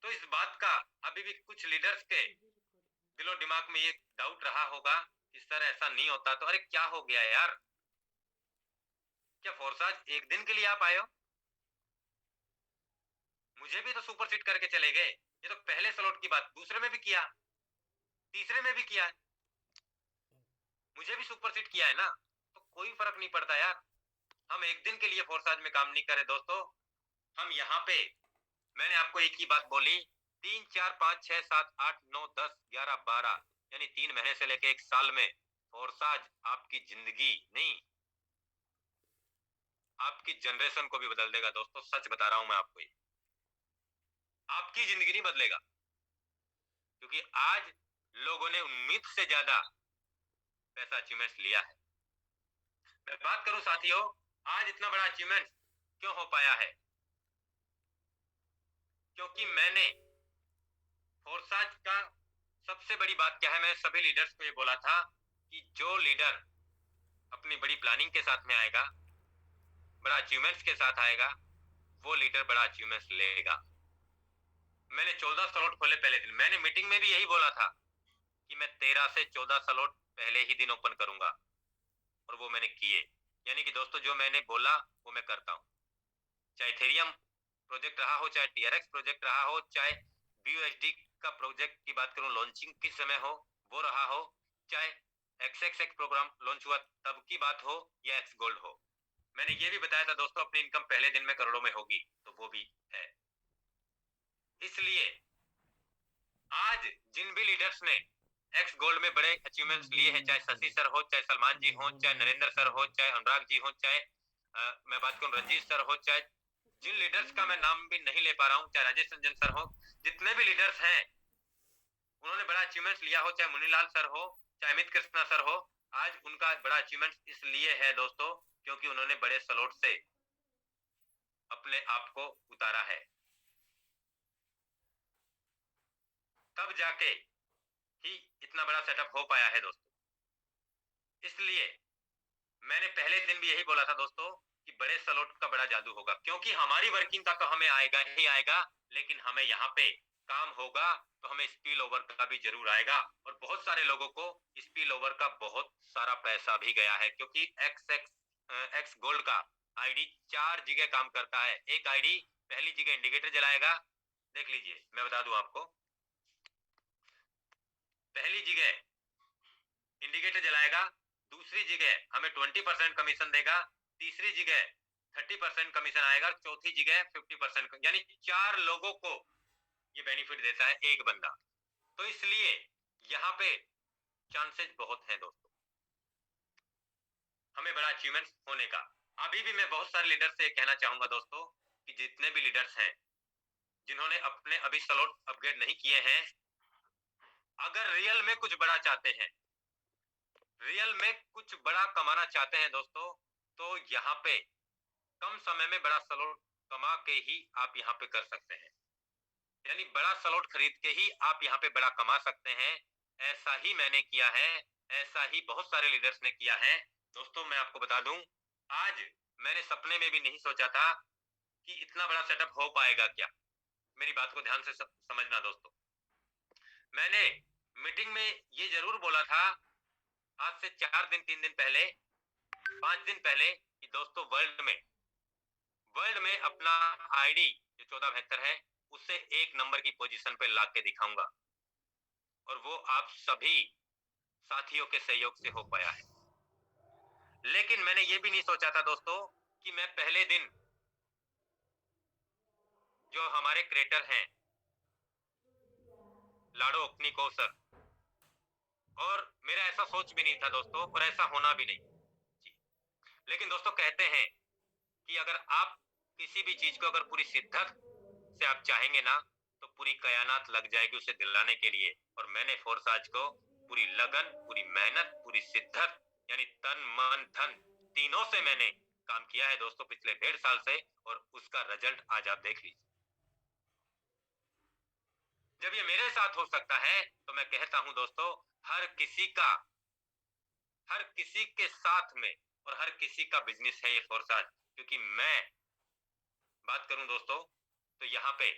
तो इस बात का अभी भी कुछ लीडर्स के दिलो दिमाग में ये डाउट रहा होगा कि सर ऐसा नहीं होता तो। अरे क्या हो गया यार, क्या फोर्साज एक दिन के लिए आप आए हो, मुझे भी तो सुपर सीट करके चले गए। ये तो पहले स्लॉट की बात, दूसरे में भी किया, तीसरे में भी किया, मुझे भी सुपर सीट किया है ना, तो कोई फर्क नहीं पड़ता यार। हम एक दिन के लिए फोर्साज में काम नहीं करे दोस्तों, हम यहाँ पे, मैंने आपको एक ही बात बोली, 3, 4, 5, 6, 7, 8, 9, 10, 11, 12 यानी 3 महीने से लेके 1 साल में फोर्साज आपकी जिंदगी नहीं, आपकी जनरेशन को भी बदल देगा दोस्तों। सच बता रहा हूं मैं आपको, ये आपकी जिंदगी नहीं बदलेगा, क्योंकि आज लोगों ने उम्मीद से ज्यादा पैसा अचीवमेंट्स लिया है। मैं बात करूं साथियों, आज इतना बड़ा अचीवमेंट क्यों हो पाया है, क्योंकि मैंने फोर्साज का सबसे बड़ी बात क्या है, मैं सभी लीडर्स को ये बोला था कि जो लीडर अपनी बड़ी प्लानिंग के साथ में आएगा, बड़ा अचीवमेंट्स के साथ आएगा, वो लीडर बड़ा अचीवमेंट्स लेगा। मैंने 14 स्लॉट खोले पहले दिन, मैंने मीटिंग में भी यही बोला था कि मैं 13 से 14 स्लॉट पहले ही दिन ओपन करूंगा और वो मैंने किए। यानी कि दोस्तों जो मैंने बोला वो मैं करता हूं, चाहे इथेरियम प्रोजेक्ट रहा हो, चाहे टीआरएक्स प्रोजेक्ट रहा हो, चाहे बीयूएसडी का प्रोजेक्ट की बात करूं लॉन्चिंग किस समय हो वो रहा हो, चाहे एक्सएक्सएक्स प्रोग्राम लॉन्च हुआ तब की बात हो या एक्स गोल्ड हो। मैंने ये भी बताया था दोस्तों अपनी इनकम पहले दिन में करोड़ों में होगी, तो वो भी है। इसलिए आज जिन भी लीडर्स ने एक्स गोल्ड में बड़े अचीवमेंट्स लिए हैं, चाहे शशि सर हो, चाहे सलमान जी हो, चाहे नरेंद्र सर हो, चाहे अनुराग जी हो, चाहे मैं बात करूं रंजीत सर हो, चाहे जिन लीडर्स का मैं नाम भी नहीं ले पा रहा हूं, चाहे राजेश रंजन सर हो, जितने भी लीडर्स हैं उन्होंने बड़ा अचीवमेंट्स लिया हो, चाहे मुनीलाल सर हो, चाहे अमित कृष्णा सर हो, आज उनका बड़ा अचीवमेंट इसलिए है दोस्तों क्योंकि उन्होंने बड़े स्लॉट से अपने आप को उतारा है, तब जाके ही इतना बड़ा सेटअप हो पाया है दोस्तों। इसलिए मैंने पहले दिन भी यही बोला था दोस्तों कि बड़े स्लॉट का बड़ा जादू होगा, क्योंकि हमारी वर्किंग का तो हमें आएगा ही आएगा, लेकिन हमें यहाँ पे काम होगा तो हमें स्पिल ओवर का भी जरूर आएगा। और बहुत सारे लोगों को स्पिल ओवर का बहुत सारा पैसा भी गया है, क्योंकि एक्स गोल्ड का आईडी 4 जगह काम करता है। एक आईडी पहली जगह इंडिकेटर जलाएगा, देख लीजिए मैं बता दूं आपको, पहली जगह इंडिकेटर जलाएगा, दूसरी जगह हमें 20% कमीशन देगा, तीसरी जगह 30% कमीशन आएगा, चौथी जगह 50%, यानी 4 लोगों को ये बेनिफिट देता है एक बंदा। तो इसलिए यहाँ पे चांसेस बहुत हैं दोस्तों हमें बड़ा अचीवमेंट होने का। अभी भी मैं बहुत सारे लीडर से कहना चाहूंगा दोस्तों कि जितने भी लीडर्स हैं जिन्होंने अपने अभी स्लॉट अपग्रेड नहीं किए हैं, अगर रियल में कुछ बड़ा चाहते हैं, रियल में कुछ बड़ा कमाना चाहते हैं दोस्तों, तो यहाँ पे कम समय में बड़ा स्लॉट कमा के ही आप यहाँ पे कर सकते हैं। यानी बड़ा स्लॉट खरीद के ही आप यहाँ पे बड़ा कमा सकते हैं। ऐसा ही मैंने किया है, ऐसा ही बहुत सारे लीडर्स ने किया है। दोस्तों मैं आपको बता दूं, आज मैंने सपने में भी नहीं सोचा था कि इतना बड़ा सेटअप हो पाएगा क्या। मेरी बात को ध्यान से समझना दोस्तों। मैंने मीटिंग में ये जरूर बोला था आज से 4 दिन 3 दिन पहले 5 दिन पहले कि दोस्तों वर्ल्ड में अपना आईडी जो 1472 है उससे 1 नंबर की पोजीशन पे ला के दिखाऊंगा, और वो आप सभी साथियों के सहयोग से हो पाया है। लेकिन मैंने ये भी नहीं सोचा था दोस्तों कि मैं पहले दिन जो हमारे क्रिएटर हैं लाडो अपनिको सर, और मेरा ऐसा सोच भी नहीं था दोस्तों, और ऐसा होना भी नहीं जी। लेकिन दोस्तों कहते हैं कि अगर आप किसी भी चीज को अगर पूरी शिद्दत से आप चाहेंगे ना तो पूरी कायनात लग जाएगी उसे दिलाने के लिए। और मैंने फोर्साज को पूरी लगन, पूरी मेहनत, पूरी शिद्दत यानी तन मन धन तीनों से मैंने काम किया है दोस्तों पिछले 1.5 साल से, और उसका रिजल्ट आज आप देख लीजिए। जब ये मेरे साथ हो सकता है तो मैं कहता हूं दोस्तों हर किसी के साथ में और हर किसी का बिजनेस है ये फोर्साज। क्योंकि मैं बात करूं दोस्तों तो यहाँ पे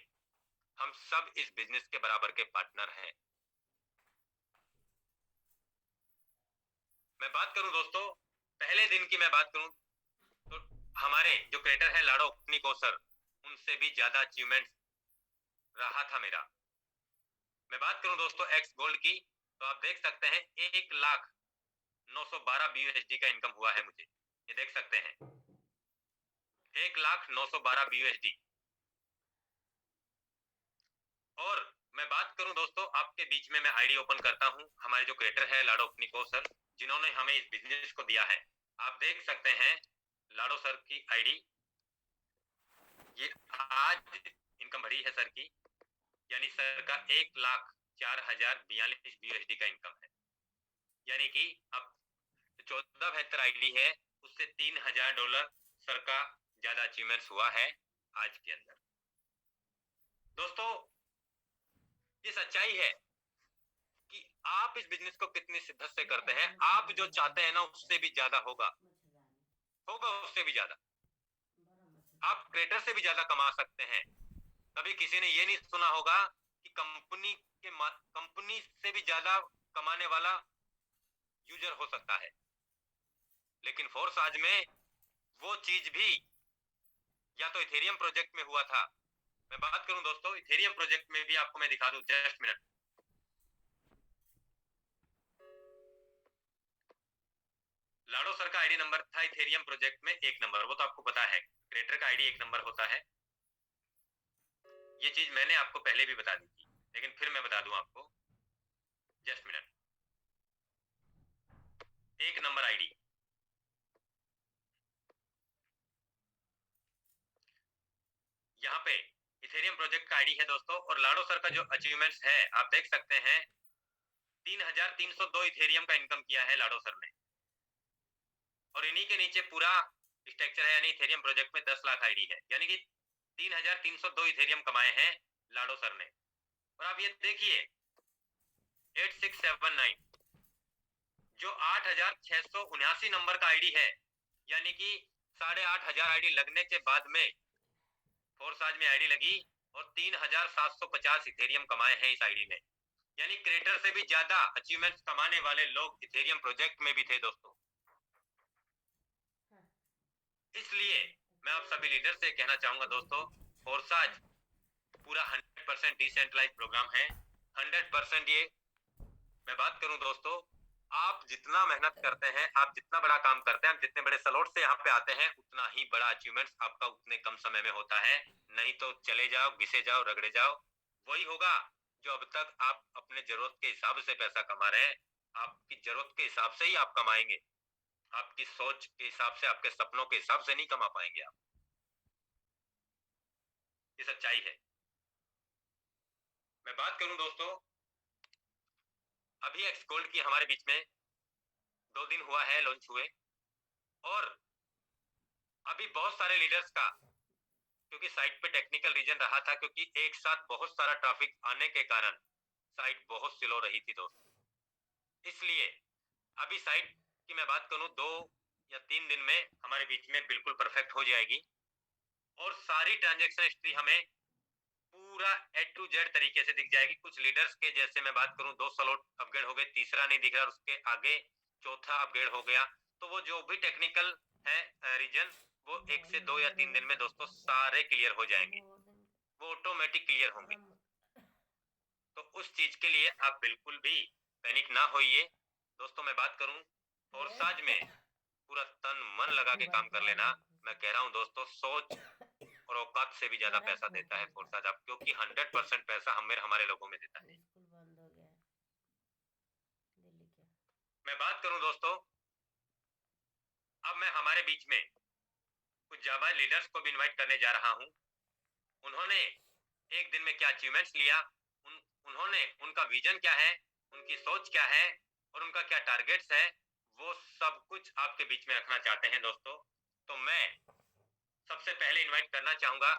हम सब इस बिजनेस के बराबर के पार्टनर हैं। मैं बात करूं दोस्तों पहले दिन की, मैं बात करूं तो हमारे जो क्रिएटर है लाडो अपनिको सर, उनसे भी ज्यादा अचीवमेंट रहा था मेरा। मैं बात करूं दोस्तों एक्स गोल्ड की तो आप देख सकते हैं 1,09,12 BUSD का इनकम हुआ है मुझे, ये देख सकते हैं 1,09,12 BUSD। और मैं बात करूं दोस्तों आपके बीच में मैं आईडी ओपन करता हूं, हमारे जो क्रिएटर है लाडो अपनिको सर जिन्होंने हमें इस बिजनेस को दिया है। आप देख सकते हैं लाडो सर की आईडी, ये आज इनकम बढ़ी है सर की, यानी सर का 1,04,042 BUSD का इनकम है। यानी कि अब 1472 आईडी है उससे $3,000 सर का ज्यादा अचीवमेंट्स हुआ है आज के अंदर। दोस्तों ये सच्चाई है कि आप इस बिजनेस को कितनी शिद्दत से करते हैं, आप जो चाहते हैं ना उससे भी ज्यादा होगा उससे भी ज्यादा आप क्रिएटर से भी ज्यादा कमा सकते हैं। कभी किसी ने ये नहीं सुना होगा कि कंपनी से भी ज्यादा कमाने वाला यूजर हो सकता है, लेकिन फोर्साज में वो चीज भी या तो इथेरियम प्रोजेक्ट में हुआ था। मैं बात करूं दोस्तों इथेरियम प्रोजेक्ट में भी आपको मैं दिखा दूं, जस्ट मिनट। लाडो सर का आईडी नंबर था इथेरियम प्रोजेक्ट में 1 नंबर, वो तो आपको पता है क्रिएटर का आईडी 1 नंबर होता है। ये चीज मैंने आपको पहले भी बता दी थी लेकिन फिर मैं बता दूं आपको, जस्ट मिनट। 1 नंबर आईडी यहाँ पे इथेरियम प्रोजेक्ट का आईडी है दोस्तों। और लाडो सर का जो अचीवमेंट्स है आप देख सकते हैं 3,302 इथेरियम का इनकम किया है लाडो सर ने, और इन्हीं के नीचे पूरा स्ट्रक्चर है, यानी इथेरियम प्रोजेक्ट में 10 लाख आईडी है, यानी कि 3,302 इथेरियम कमाए हैं लाडो सर ने। और आप ये देखिए 8679 जो 8,679 नंबर का आईडी है, यानी कि 8,500 आईडी लगने के बाद में फोर्साज में आईडी लगी और 3,750 इथेरियम कमाए हैं इस आईडी ने। यानी क्रिएटर से भी ज्यादा अचीवमेंट्स कमाने वाले लोग इथेरियम प्रोजेक्ट में भी थे दोस्तों। इसलिए मैं आप सभी लीडर से कहना चाहूंगा दोस्तों फोर्साज पूरा 100% डिसेंट्रलाइज प्रोग्राम है। 100% ये मैं बात करूं दोस्तों, आप जितना मेहनत करते हैं, आप जितना बड़ा काम करते हैं, आप जितने बड़े स्लॉट से यहाँ पे आते हैं, उतना ही बड़ा अचीवमेंट्स आपका उतने कम समय में होता है। नहीं तो चले जाओ, घिसे जाओ, रगड़े जाओ, वही होगा जो अब तक आप अपने जरूरत के हिसाब से पैसा कमा रहे हैं। आपकी जरूरत के हिसाब से ही आप कमाएंगे, आपकी सोच के हिसाब से, आपके सपनों के हिसाब से नहीं कमा पाएंगे आप। ये सच्चाई है। मैं बात करूं दोस्तों, अभी एक्स गोल्ड की हमारे बीच में 2 दिन हुआ है लॉन्च हुए, और अभी बहुत सारे लीडर्स का, क्योंकि साइट पे टेक्निकल रीजन रहा था, क्योंकि एक साथ बहुत सारा ट्रैफिक आने के कारण साइट बहुत स्लो रही थी दोस्तों। इसलिए अभी साइट की मैं बात करूं, 2 या 3 दिन में हमारे बीच में बिल्कुल परफेक्ट हो जाएगी, और सारी ट्रांजैक्शन हिस्ट्री हमें पूरा A to Z तरीके से दिख जाएगी। कुछ लीडर्स के जैसे मैं बात करूं, 2 स्लॉट अपग्रेड हो गए, तीसरा नहीं दिख रहा, उसके आगे चौथा अपग्रेड हो गया, तो वो जो भी टेक्निकल है रीजन, वो 1 से 2 या 3 दिन में दोस्तों सारे क्लियर हो जाएंगे, वो ऑटोमेटिक क्लियर होंगे। तो उस चीज के लिए आप बिल्कुल भी पैनिक ना होइए दोस्तों। मैं बात करूं फोर्साज में, पूरा तन मन लगा के काम कर लेना। मैं कह रहा हूं दोस्तों, सोच और औकात से भी ज्यादा पैसा देता है फोर्साज आप, क्योंकि 100% पैसा हमारे लोगों में देता है। स्कूल बंद हो गया है दिल्ली के। मैं बात करूं दोस्तों, अब मैं हमारे बीच में कुछ जाबाज लीडर्स को भी इनवाइट करने जा रहा हूं। उन्होंने एक दिन में क्या अचीवमेंट्स लिया, उन्होंने उनका विजन क्या है, उनकी सोच क्या है, और उनका क्या टारगेट्स है, वो सब कुछ आपके बीच में रखना चाहते हैं दोस्तों। तो मैं सबसे पहले इनवाइट करना चाहूंगा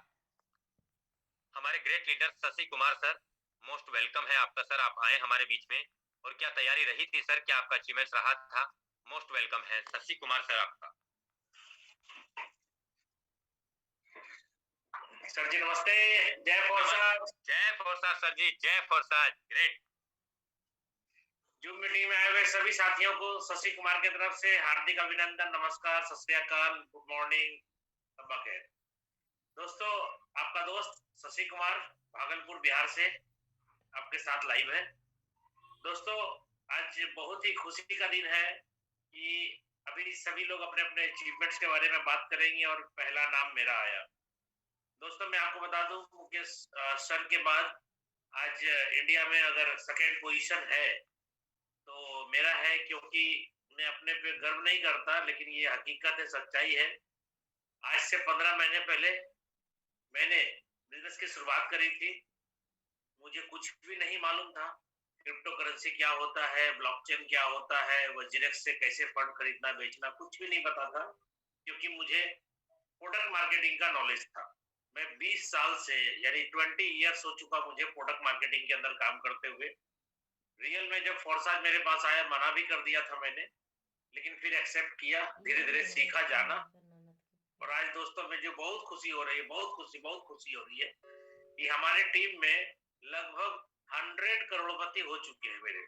हमारे great leader Shashi Kumar sir. Most welcome है आपका सर, आप आए हमारे बीच में। और क्या तैयारी रही थी सर, क्या आपका अचीवमेंट्स रहा था? मोस्ट वेलकम है शशि कुमार सर आपका। सर जी नमस्ते। जय फोर्साज। जय फोर्साज सर जी, जय फोर्साज। ग्रेट। जूम मीटिंग में आए हुए सभी साथियों को शशि कुमार की तरफ से हार्दिक अभिनंदन, नमस्कार, सत श्री अकाल, गुड मॉर्निंग, सब खैर। दोस्तों, आपका दोस्त शशि कुमार भागलपुर बिहार से आपके साथ लाइव है। दोस्तों, आज बहुत ही खुशी का दिन है कि अभी सभी लोग अपने अपने अचीवमेंट्स के बारे में बात करेंगे और पहला नाम मेरा आया। दोस्तों, मैं आपको बता दूं, मुकेश सर के बाद आज इंडिया में अगर सेकेंड पोजीशन है तो मेरा है, क्योंकि मैं अपने पे गर्व नहीं करता, लेकिन ये हकीकत है, सच्चाई है। आज से 15 महीने पहले मैंने बिजनेस की शुरुआत करी थी। मुझे कुछ भी नहीं मालूम था, क्रिप्टो करेंसी क्या होता है, ब्लॉकचेन क्या होता है, वजीरेक्स से कैसे फंड खरीदना बेचना, कुछ भी नहीं पता था, क्योंकि मुझे प्रोडक्ट मार्केटिंग का नॉलेज था। मैं 20 साल से, यानी 20 ईयर्स हो चुका मुझे प्रोडक्ट मार्केटिंग के अंदर काम करते हुए। रियल में जब फोर्साज मेरे पास आया, मना भी कर दिया था मैंने, लेकिन फिर एक्सेप्ट किया, धीरे धीरे सीखा जाना। और आज दोस्तों मुझे बहुत खुशी हो रही है, बहुत खुशी हो रही है कि हमारे टीम में लगभग 100 करोड़पति हो चुके हैं मेरे।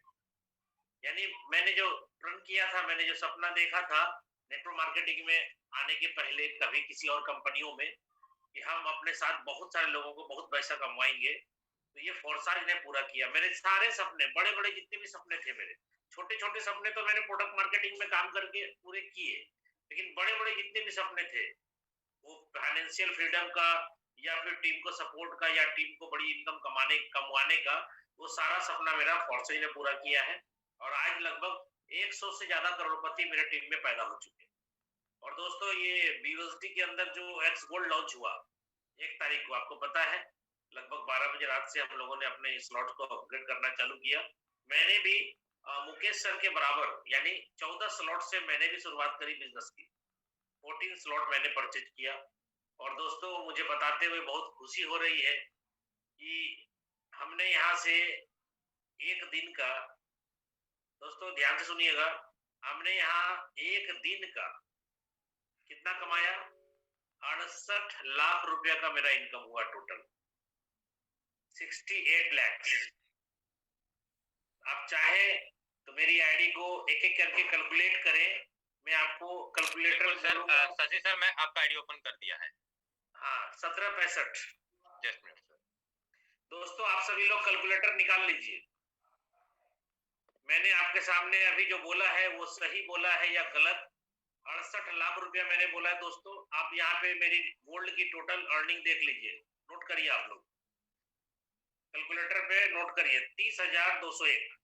यानी मैंने जो प्रण किया था, मैंने जो सपना देखा था नेटवर्क मार्केटिंग में आने के पहले, कभी किसी और कंपनियों में, कि हम अपने साथ बहुत सारे लोगों को बहुत पैसा कमवाएंगे, तो ये फोर्साज ने पूरा किया। मेरे सारे सपने, बड़े बड़े जितने भी सपने थे मेरे, छोटे छोटे सपने तो मैंने प्रोडक्ट मार्केटिंग में काम करके पूरे किए, लेकिन बड़े बड़े जितने भी सपने थे, वो फाइनेंशियल फ्रीडम का, या फिर टीम को सपोर्ट का, या टीम को बड़ी इनकम कमवाने का, वो सारा सपना मेरा फोर्साज ने पूरा किया है। और आज लगभग 100 से ज्यादा करोड़पति मेरे टीम में पैदा हो चुके हैं। और दोस्तों, ये बीयूएसडी के अंदर जो एक्स गोल्ड लॉन्च हुआ 1 तारीख को, आपको पता है, लगभग 12 बजे रात से हम लोगों ने अपने स्लॉट को अपग्रेड करना चालू किया। मैंने भी मुकेश सर के बराबर, यानी 14 स्लॉट से मैंने भी शुरुआत करी बिजनेस की। 14 स्लॉट मैंने परचेज किया। और दोस्तों, मुझे बताते हुए बहुत खुशी हो रही है कि हमने यहाँ से एक दिन का, दोस्तों ध्यान से सुनिएगा, हमने यहाँ एक दिन का कितना कमाया? 68 लाख रुपया का मेरा इनकम हुआ टोटल, 68 लाख। आप चाहे तो मेरी आईडी को एक एक करके कैलकुलेट करें, मैं आपको कैलकुलेटर सर, शशि सर, मैं आपका आईडी ओपन कर दिया है। हाँ, 1765। Just minute sir. दोस्तों, आप सभी लोग कैलकुलेटर निकाल लीजिए। मैंने आपके सामने अभी जो बोला है वो सही बोला है या गलत? 68 लाख रुपया मैंने बोला है दोस्तों। आप यहाँ पे मेरी गोल्ड की टोटल अर्निंग देख लीजिए, नोट करिए आप लोग। कैलकुलेटर पे नोट करिए 30,201।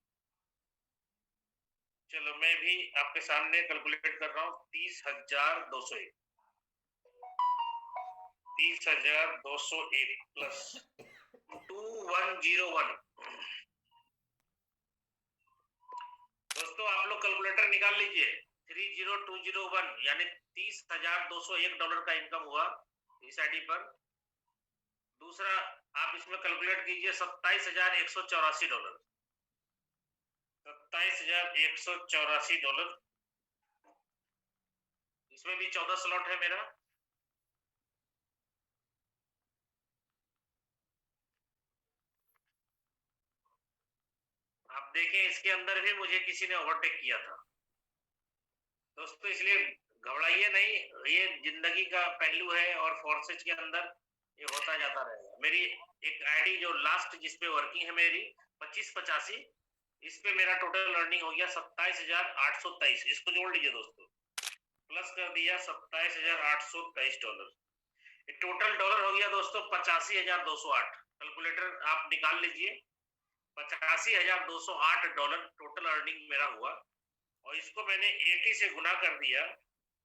चलो मैं भी आपके सामने कैलकुलेट कर रहा हूँ 30,201। 30,201 प्लस 2101। दोस्तों आप लोग कैलकुलेटर निकाल लीजिए। 30201 यानी $30,201 का इनकम हुआ इस आईडी पर। दूसरा आप इसमें कैलकुलेट कीजिए $27,184। $27,184। इसमें भी 14 स्लॉट है मेरा। आप देखें इसके अंदर भी मुझे किसी ने ओवरटेक किया था दोस्तों, इसलिए घबराइए नहीं, ये जिंदगी का पहलू है और फोर्सेज के अंदर ये होता जाता रहेगा। मेरी एक आईडी जो लास्ट जिस पे वर्किंग है मेरी 2585, इस पे मेरा टोटल अर्निंग हो गया $27,823। इसको जोड़ लीजिए दोस्तों, प्लस कर दिया $27,823। टोटल डॉलर हो गया दोस्तों 85,208। कैलकुलेटर आप निकाल लीजिए, $85,208 टोटल अर्निंग मेरा हुआ और इसको मैंने 80 से गुना कर दिया।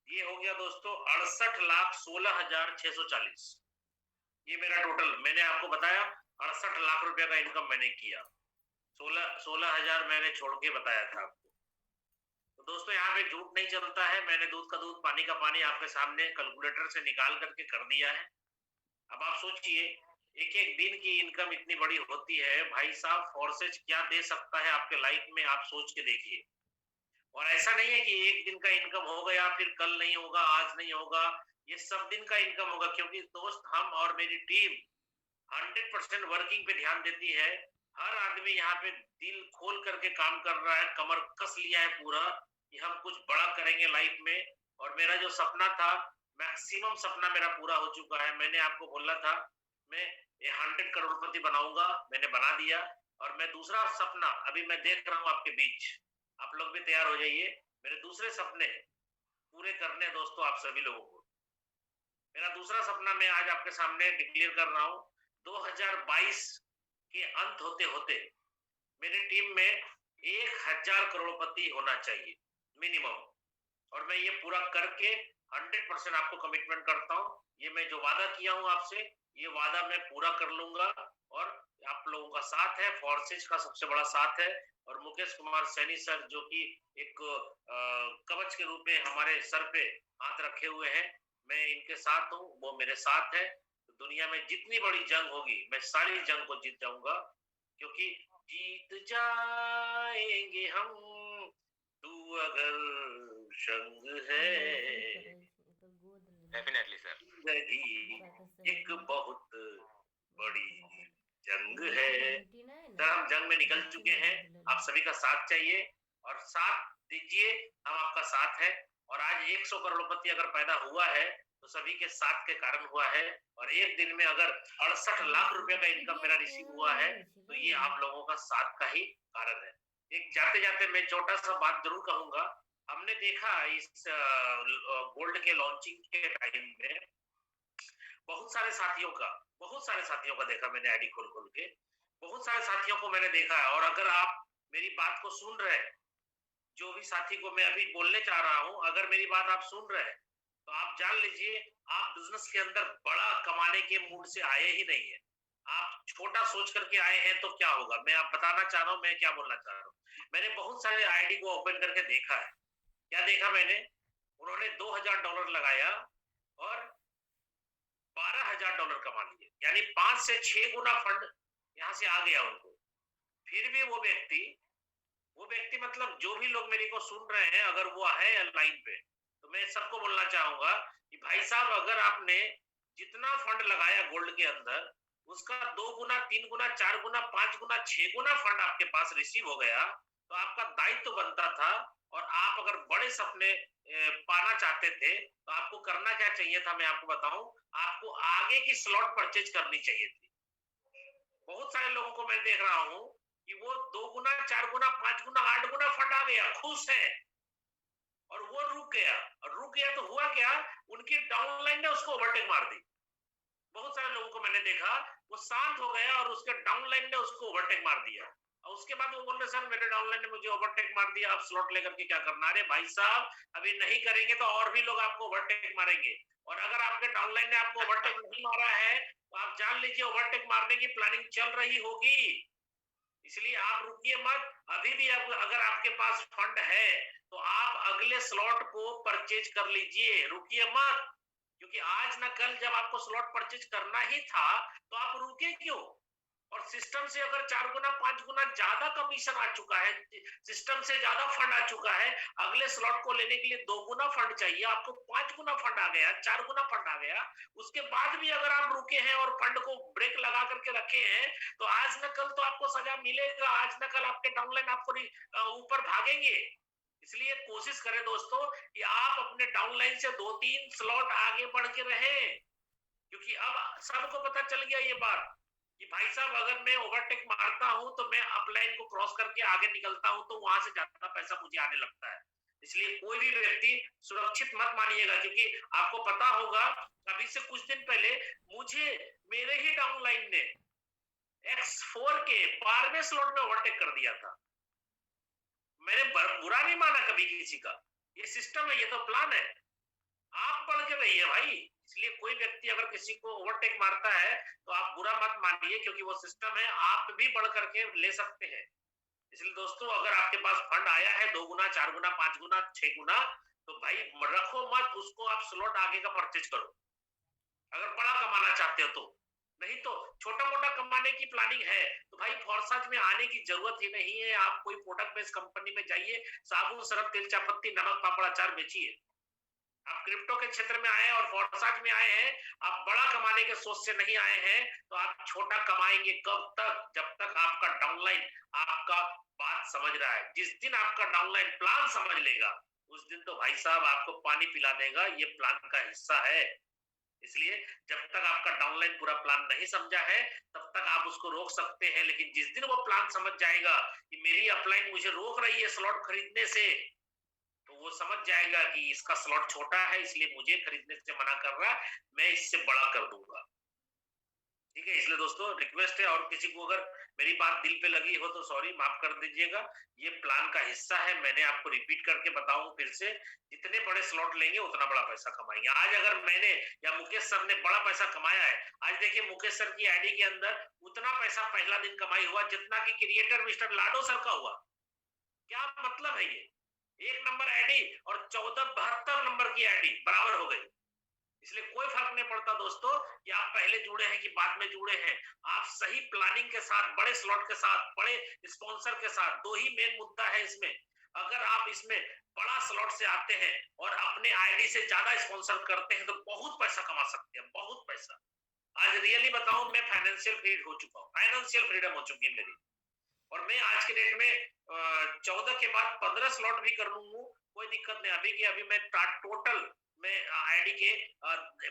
ये हो गया दोस्तों 68,16,640। ये मेरा टोटल, मैंने आपको बताया 68 लाख रुपए का इनकम मैंने किया। 16,000 मैंने छोड़ के बताया था आपको। तो दोस्तों यहाँ पे झूठ नहीं चलता है, मैंने दूध का दूध पानी का पानी आपके सामने कैलकुलेटर से निकाल करके कर दिया है। अब आप सोचिए एक एक दिन की इनकम इतनी बड़ी होती है भाई साहब, फोर्सेज क्या दे सकता है आपके लाइफ में, आप सोच के देखिए। और ऐसा नहीं है कि एक दिन का इनकम हो गया फिर कल नहीं होगा, आज नहीं होगा, ये सब दिन का इनकम होगा। क्योंकि दोस्त हम और मेरी टीम 100% वर्किंग पे ध्यान देती है। हर आदमी यहाँ पे दिल खोल करके काम कर रहा है, कमर कस लिया है पूरा कि हम कुछ बड़ा करेंगे लाइफ में। और मेरा जो सपना था, मैक्सिमम सपना मेरा पूरा हो चुका है। मैंने आपको बोला था मैं 100 करोड़पति बनाऊंगा, मैंने बना दिया। और मैं दूसरा सपना अभी मैं देख रहा हूँ आपके बीच, आप लोग भी तैयार हो जाइए, मेरे दूसरे सपने पूरे करने दोस्तों आप सभी लोगों को। मेरा दूसरा सपना मैं आज आपके सामने डिक्लेयर कर रहा हूँ। 2022 के अंत होते होते मेरी टीम में 1,000 करोड़पति होना चाहिए मिनिमम। और मैं ये पूरा करके 100% आपको कमिटमेंट करता हूँ। ये मैं जो वादा किया हूँ आपसे, ये वादा मैं पूरा कर लूंगा। और आप लोगों का साथ है, फोर्सेज का सबसे बड़ा साथ है। और मुकेश कुमार सैनी सर जो कि एक कवच के रूप में हमारे सर पे हाथ रखे हुए हैं, मैं इनके साथ हूँ, वो मेरे साथ है। तो दुनिया में जितनी बड़ी जंग होगी मैं सारी जंग को जीत जाऊंगा, क्योंकि जीत जाएंगे हम, तू अगर संग है। Definitely sir. जिंदगी एक बहुत बड़ी जंग है सर, हम जंग में निकल चुके हैं। आप सभी का साथ चाहिए और साथ दीजिए, हम आपका साथ है। और आज 100 करोड़पति अगर पैदा हुआ है तो सभी के साथ के कारण हुआ है। और एक दिन में अगर 68 लाख रुपए का इनकम मेरा रिसीव हुआ है तो ये आप लोगों का साथ का ही कारण है। एक जाते जाते मैं छोटा सा बात जरूर कहूंगा। हमने देखा इस गोल्ड के लॉन्चिंग के टाइम में बहुत सारे साथियों का देखा मैंने आईडी खोल खोल के, बहुत सारे साथियों को मैंने देखा है। और अगर आप मेरी बात को सुन रहे हैं, जो भी साथी को मैं अभी बोलने चाह रहा हूं, अगर मेरी बात आप सुन रहे हैं तो आप जान लीजिए आप बिजनेस के अंदर बड़ा कमाने के मूड से आए ही नहीं है, आप छोटा सोच करके आए हैं। तो क्या होगा मैं आप बताना चाह रहा हूं, मैं क्या बोलना चाह रहा हूं। मैंने बहुत सारे आईडी को ओपन करके देखा है। क्या देखा मैंने, उन्होंने $2,000 लगाया और $12,000 कमा लिए, यानी 5 से 6 गुना फंड यहाँ से आ गया उनको। फिर भी वो व्यक्ति मतलब जो भी लोग मेरे को सुन रहे हैं, अगर वो है लाइन पे, तो मैं सबको बोलना चाहूंगा कि भाई साहब अगर आपने जितना फंड लगाया गोल्ड के अंदर, उसका 2 गुना 3 गुना 4 गुना 5 गुना 6 गुना फंड आपके पास रिसीव हो गया, तो आपका दायित्व तो बनता था। और आप अगर बड़े सपने पाना चाहते थे तो आपको करना क्या चाहिए था, मैं आपको बताऊं, आपको आगे की स्लॉट परचेज करनी चाहिए थी। बहुत सारे लोगों को मैं देख रहा हूं कि वो 2 गुना 4 गुना 5 गुना 8 गुना फंड आ गया, खुश है, और वो रुक गया तो हुआ क्या, उनकी डाउनलाइन ने उसको ओवरटेक मार दी। बहुत सारे लोगों को मैंने देखा वो शांत हो गया और उसके डाउनलाइन ने उसको ओवरटेक मार दिया। और उसके बाद वो बोल रहे सर मेरे डाउनलाइन ने मुझे ओवरटेक मार दिया, आप स्लॉट लेकर के क्या करना। अरे भाई साहब, अभी नहीं करेंगे तो और भी लोग आपको ओवरटेक मारेंगे, और अगर आपके डाउनलाइन ने आपको ओवरटेक नहीं मारा है तो आप जान लीजिए ओवरटेक मारने की प्लानिंग चल रही होगी। इसलिए आप रुकिए मत। अभी भी अगर आपके पास फंड है तो आप अगले स्लॉट को परचेज कर लीजिए, रुकिए मत। क्योंकि आज ना कल जब आपको स्लॉट परचेज करना ही था तो आप रुके क्यों। और सिस्टम से अगर 4 गुना 5 गुना ज्यादा कमीशन आ चुका है, सिस्टम से ज्यादा फंड आ चुका है, अगले स्लॉट को लेने के लिए 2 गुना फंड चाहिए, आपको 5 गुना फंड आ गया, 4 गुना फंड आ गया, उसके बाद भी अगर आप रुके हैं और फंड को ब्रेक लगा करके रखे हैं तो आज न कल तो आपको सजा मिलेगा, आज न कल आपके डाउनलाइन आपको ऊपर भागेंगे। इसलिए कोशिश करें दोस्तों कि आप अपने डाउनलाइन से 2-3 स्लॉट आगे बढ़ के रहें, क्योंकि अब सबको पता चल गया ये बात कि भाई साहब अगर मैं ओवरटेक मारता हूं तो मैं अपलाइन को क्रॉस करके आगे निकलता हूं तो वहां से ज्यादा पैसा मुझे आने लगता है। इसलिए कोई भी व्यक्ति सुरक्षित मत मानिएगा, क्योंकि आपको पता होगा अभी से कुछ दिन पहले मुझे मेरे ही डाउनलाइन ने X4 के 12वें स्लॉट में ओवरटेक कर दिया था। मैंने बुरा नहीं माना कभी किसी का, ये सिस्टम है, ये तो प्लान है, आप बढ़ के रहिए भाई। इसलिए कोई व्यक्ति अगर किसी को ओवरटेक मारता है तो आप बुरा मत मानिए, क्योंकि वो सिस्टम है, आप भी बढ़ करके ले सकते हैं। इसलिए दोस्तों अगर आपके पास फंड आया है 2 गुना 4 गुना 5 गुना 6 गुना तो भाई रखो मत उसको, आप स्लॉट आगे का परचेज करो अगर बड़ा कमाना चाहते हो तो। नहीं तो छोटा मोटा कमाने की प्लानिंग है तो भाई फॉरसाज में आने की जरूरत ही नहीं है। आप कोई प्रोडक्ट बेस्ड कंपनी में जाइए, साबुन सरफ तेल चायपत्ती नमक पापड़ अचार बेचिए। आप क्रिप्टो के क्षेत्र में आए और फॉरसाज में आए हैं, आप बड़ा कमाने के सोच से नहीं आए हैं, तो आप छोटा कमाएंगे कब तक, जब तक आपका डाउनलाइन आपका बात समझ रहा है। जिस दिन आपका डाउनलाइन प्लान समझ लेगा उस दिन तो भाई साहब आपको पानी पिला देगा, ये प्लान का हिस्सा है। इसलिए जब तक आपका डाउनलाइन पूरा प्लान नहीं समझा है तब तक आप उसको रोक सकते हैं, लेकिन जिस दिन वो प्लान समझ जाएगा कि मेरी अपलाइन मुझे रोक रही है स्लॉट खरीदने से, तो वो समझ जाएगा कि इसका स्लॉट छोटा है इसलिए मुझे खरीदने से मना कर रहा है, मैं इससे बड़ा कर दूंगा। ठीक है, इसलिए दोस्तों रिक्वेस्ट है, और किसी को अगर मेरी बात दिल पे लगी हो तो सॉरी, माफ कर दीजिएगा, ये प्लान का हिस्सा है। मैंने आपको रिपीट करके बताऊं फिर से, जितने बड़े स्लॉट लेंगे उतना बड़ा पैसा कमाएंगे। आज अगर मैंने या मुकेश सर ने बड़ा पैसा कमाया है, आज देखिए मुकेश सर की आईडी के अंदर उतना पैसा पहला दिन कमाई हुआ जितना कि क्रिएटर मिस्टर लाडो सर का हुआ। क्या मतलब है ये, 1 नंबर आईडी और 72 नंबर की आईडी बराबर हो गई। इसलिए कोई फर्क नहीं पड़ता दोस्तों कि आप पहले जुड़े हैं कि बाद में जुड़े हैं, आप सही प्लानिंग के साथ, बड़े स्लॉट के साथ, बड़े स्पॉन्सर के साथ, 2 ही मेन मुद्दा है इसमें। अगर आप इसमें बड़ा स्लॉट से आते हैं और अपने आईडी से ज्यादा स्पॉन्सर करते हैं तो बहुत पैसा कमा सकते हैं, बहुत पैसा। आज रियली बताऊं, मैं फाइनेंशियल फ्रीड हो चुका हूँ, फाइनेंशियल फ्रीडम हो चुकी है मेरी, और मैं आज के डेट में 14 के बाद 15 स्लॉट भी कर लूंगा, कोई दिक्कत नहीं। अभी के अभी मैं टोटल मैं आईडी के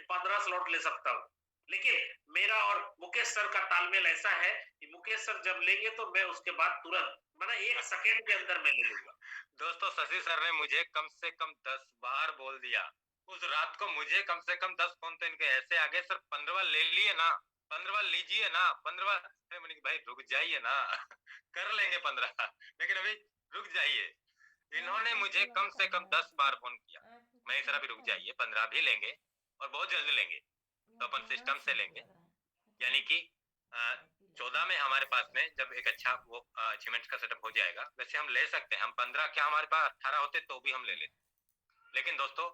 15 स्लॉट ले सकता हूँ, लेकिन मेरा और मुकेश सर का तालमेल ऐसा है कि मुकेश सर जब लेंगे तो मैं उसके बाद तुरंत, मैंने 1 सेकेंड के अंदर मैं ले लूंगा। दोस्तों शशि सर ने मुझे कम से कम 10 बार बोल दिया उस रात को, मुझे कम से कम 10 फोन तो इनके ऐसे आगे, सर 15 ले लिए ना, 15 लीजिए ना, 15। मैंने भाई रुक जाइए ना कर लेंगे 15, लेकिन अभी रुक जाइए। इन्होंने मुझे कम से कम 10 बार फोन किया, मैं सर अभी रुक जाइए, 15 भी लेंगे और बहुत जल्दी लेंगे, तो अपन सिस्टम से लेंगे। यानी कि 14 में हमारे पास में जब एक अच्छा वो अचीवमेंट का सेटअप हो जाएगा, वैसे हम ले सकते हैं, हम 15 क्या हमारे पास 18 होते तो भी हम ले लेते। लेकिन दोस्तों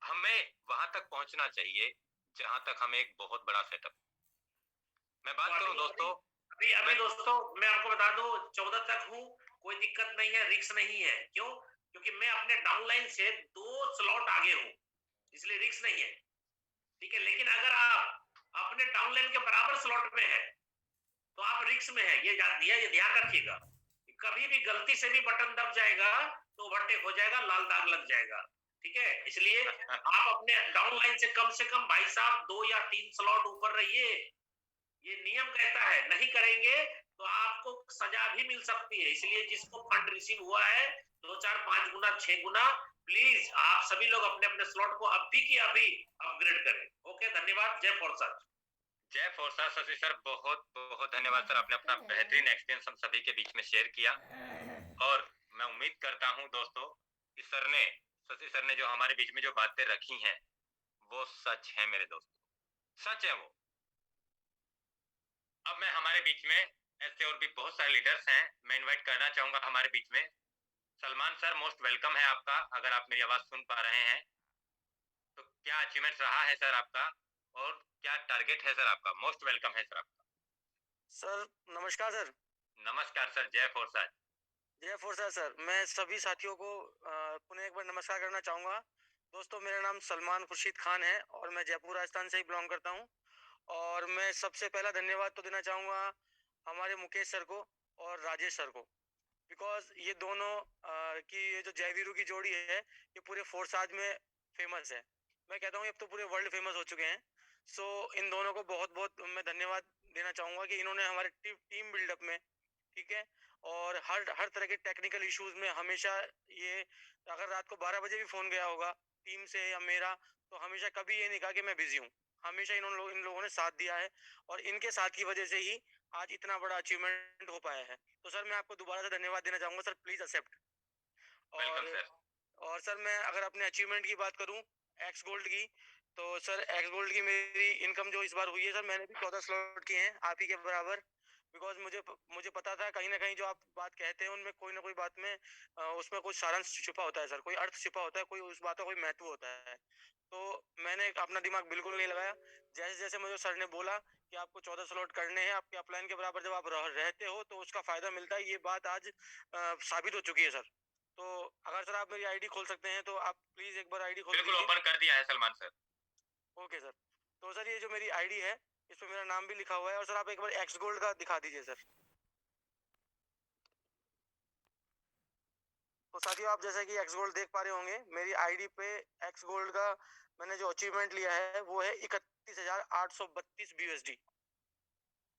हमें वहां तक पहुंचना चाहिए जहां तक हमें एक बहुत बड़ा सेटअप। मैं बात करूं दोस्तों, अभी दोस्तों मैं आपको बता दूं 14 तक हूं, कोई दिक्कत नहीं है, रिस्क नहीं है। क्यों? क्योंकि मैं अपने डाउनलाइन से 2 स्लॉट आगे हूं, इसलिए रिस्क नहीं है। ठीक है, लेकिन अगर आप अपने डाउनलाइन के बराबर स्लॉट में है तो आप रिस्क में है, ये ध्यान रखिएगा। कभी भी गलती से भी बटन दब जाएगा तो ओवरटेक हो जाएगा, लाल दाग लग जाएगा। ठीक है, इसलिए आप अपने डाउनलाइन से कम भाई साहब 2 या 3 स्लॉट ऊपर रहिए, ये नियम कहता है। नहीं करेंगे तो आपको सजा भी मिल सकती है। इसलिए जिसको फंड रिसीव हुआ है 2 4 5 गुना 6 गुना, प्लीज आप सभी लोग अपने अपने स्लॉट को अभी की अभी अपग्रेड करें। ओके, धन्यवाद, जय फॉरसाज। जय फोर्सा शशि सर, बहुत बहुत धन्यवाद सर, आपने अपना बेहतरीन एक्सपीरियंस हम सभी के बीच में शेयर किया। और मैं उम्मीद करता हूं दोस्तों कि शशि सर ने जो हमारे बीच में जो बातें रखी हैं वो सच है मेरे दोस्तों, सच है वो। अब मैं हमारे बीच में ऐसे और भी बहुत सारे लीडर्स हैं, मैं इनवाइट करना चाहूंगा हमारे बीच में। सलमान सर, मोस्ट वेलकम है आपका, अगर आप मेरी आवाज सुन पा रहे हैं तो। क्या अचीवमेंट रहा है सर आपका और क्या टारगेट है सर आपका? मोस्ट वेलकम है सर आपका। सर नमस्कार सर। नमस्कार सर, जय फोर्सा। जय फोर्सा सर। मैं सभी साथियों को पुनः एक बार नमस्कार करना चाहूँगा। दोस्तों, मेरा नाम सलमान खुर्शीद खान है और मैं जयपुर राजस्थान से ही बिलोंग करता हूँ। और मैं सबसे पहला धन्यवाद तो देना चाहूँगा हमारे मुकेश सर को और राजेश सर को, बिकॉज ये दोनों की ये जो जयवीरू की जोड़ी है ये पूरे फोर्साज में फेमस है। मैं कहता हूँ अब तो पूरे वर्ल्ड फेमस हो चुके हैं। सो इन दोनों को बहुत बहुत मैं धन्यवाद देना चाहूँगा कि इन्होंने हमारे टीम बिल्डअप में, ठीक है, और हर तरह के टेक्निकल इश्यूज में हमेशा ये, अगर रात को 12 बजे भी फोन गया होगा टीम से या मेरा, तो हमेशा कभी ये नहीं कहा कि मैं बिजी हूँ। हमेशा इन लोगों ने साथ दिया है और इनके साथ की वजह से ही आज इतना बड़ा अचीवमेंट हो पाया है। तो सर मैं आपको दोबारा से धन्यवाद देना चाहूंगा सर, प्लीज एक्सेप्ट। और सर मैं अगर अपने अचीवमेंट की बात करूं एक्स गोल्ड की, तो सर एक्स गोल्ड की मेरी इनकम जो इस बार हुई है सर, मैंने भी 14 स्लॉट किए हैं आप ही के बराबर। बिकॉज मुझे पता था कहीं ना कहीं जो आप बात कहते हैं उनमें कोई ना कोई बात में उसमें कुछ सारांश छुपा होता है सर, कोई अर्थ छुपा होता है, कोई उस बात का कोई महत्व होता है। तो मैंने अपना दिमाग बिल्कुल नहीं लगाया। जैसे जैसे मुझे सर ने बोला कि आपको 14 स्लॉट करने हैं, आपके अपलाइन के बराबर जब आप रहते हो तो उसका फायदा मिलता है, ये बात आज साबित हो चुकी है सर। तो अगर सर आप मेरी आईडी खोल सकते हैं तो आप प्लीज एक बार आईडी खोल बिल्कुल ओपन कर दिया है सलमान सर। Okay sir. तो सर ये जो मेरी आईडी है इसमें मेरा नाम भी लिखा हुआ है, और सर आप एक बार एक्स गोल्ड का दिखा दीजिए सर। तो साथियों आप जैसे कि एक्स गोल्ड देख पा रहे होंगे मेरी आईडी पे एक्स गोल्ड का मैंने जो अचीवमेंट लिया है वो है 31,832 BUSD।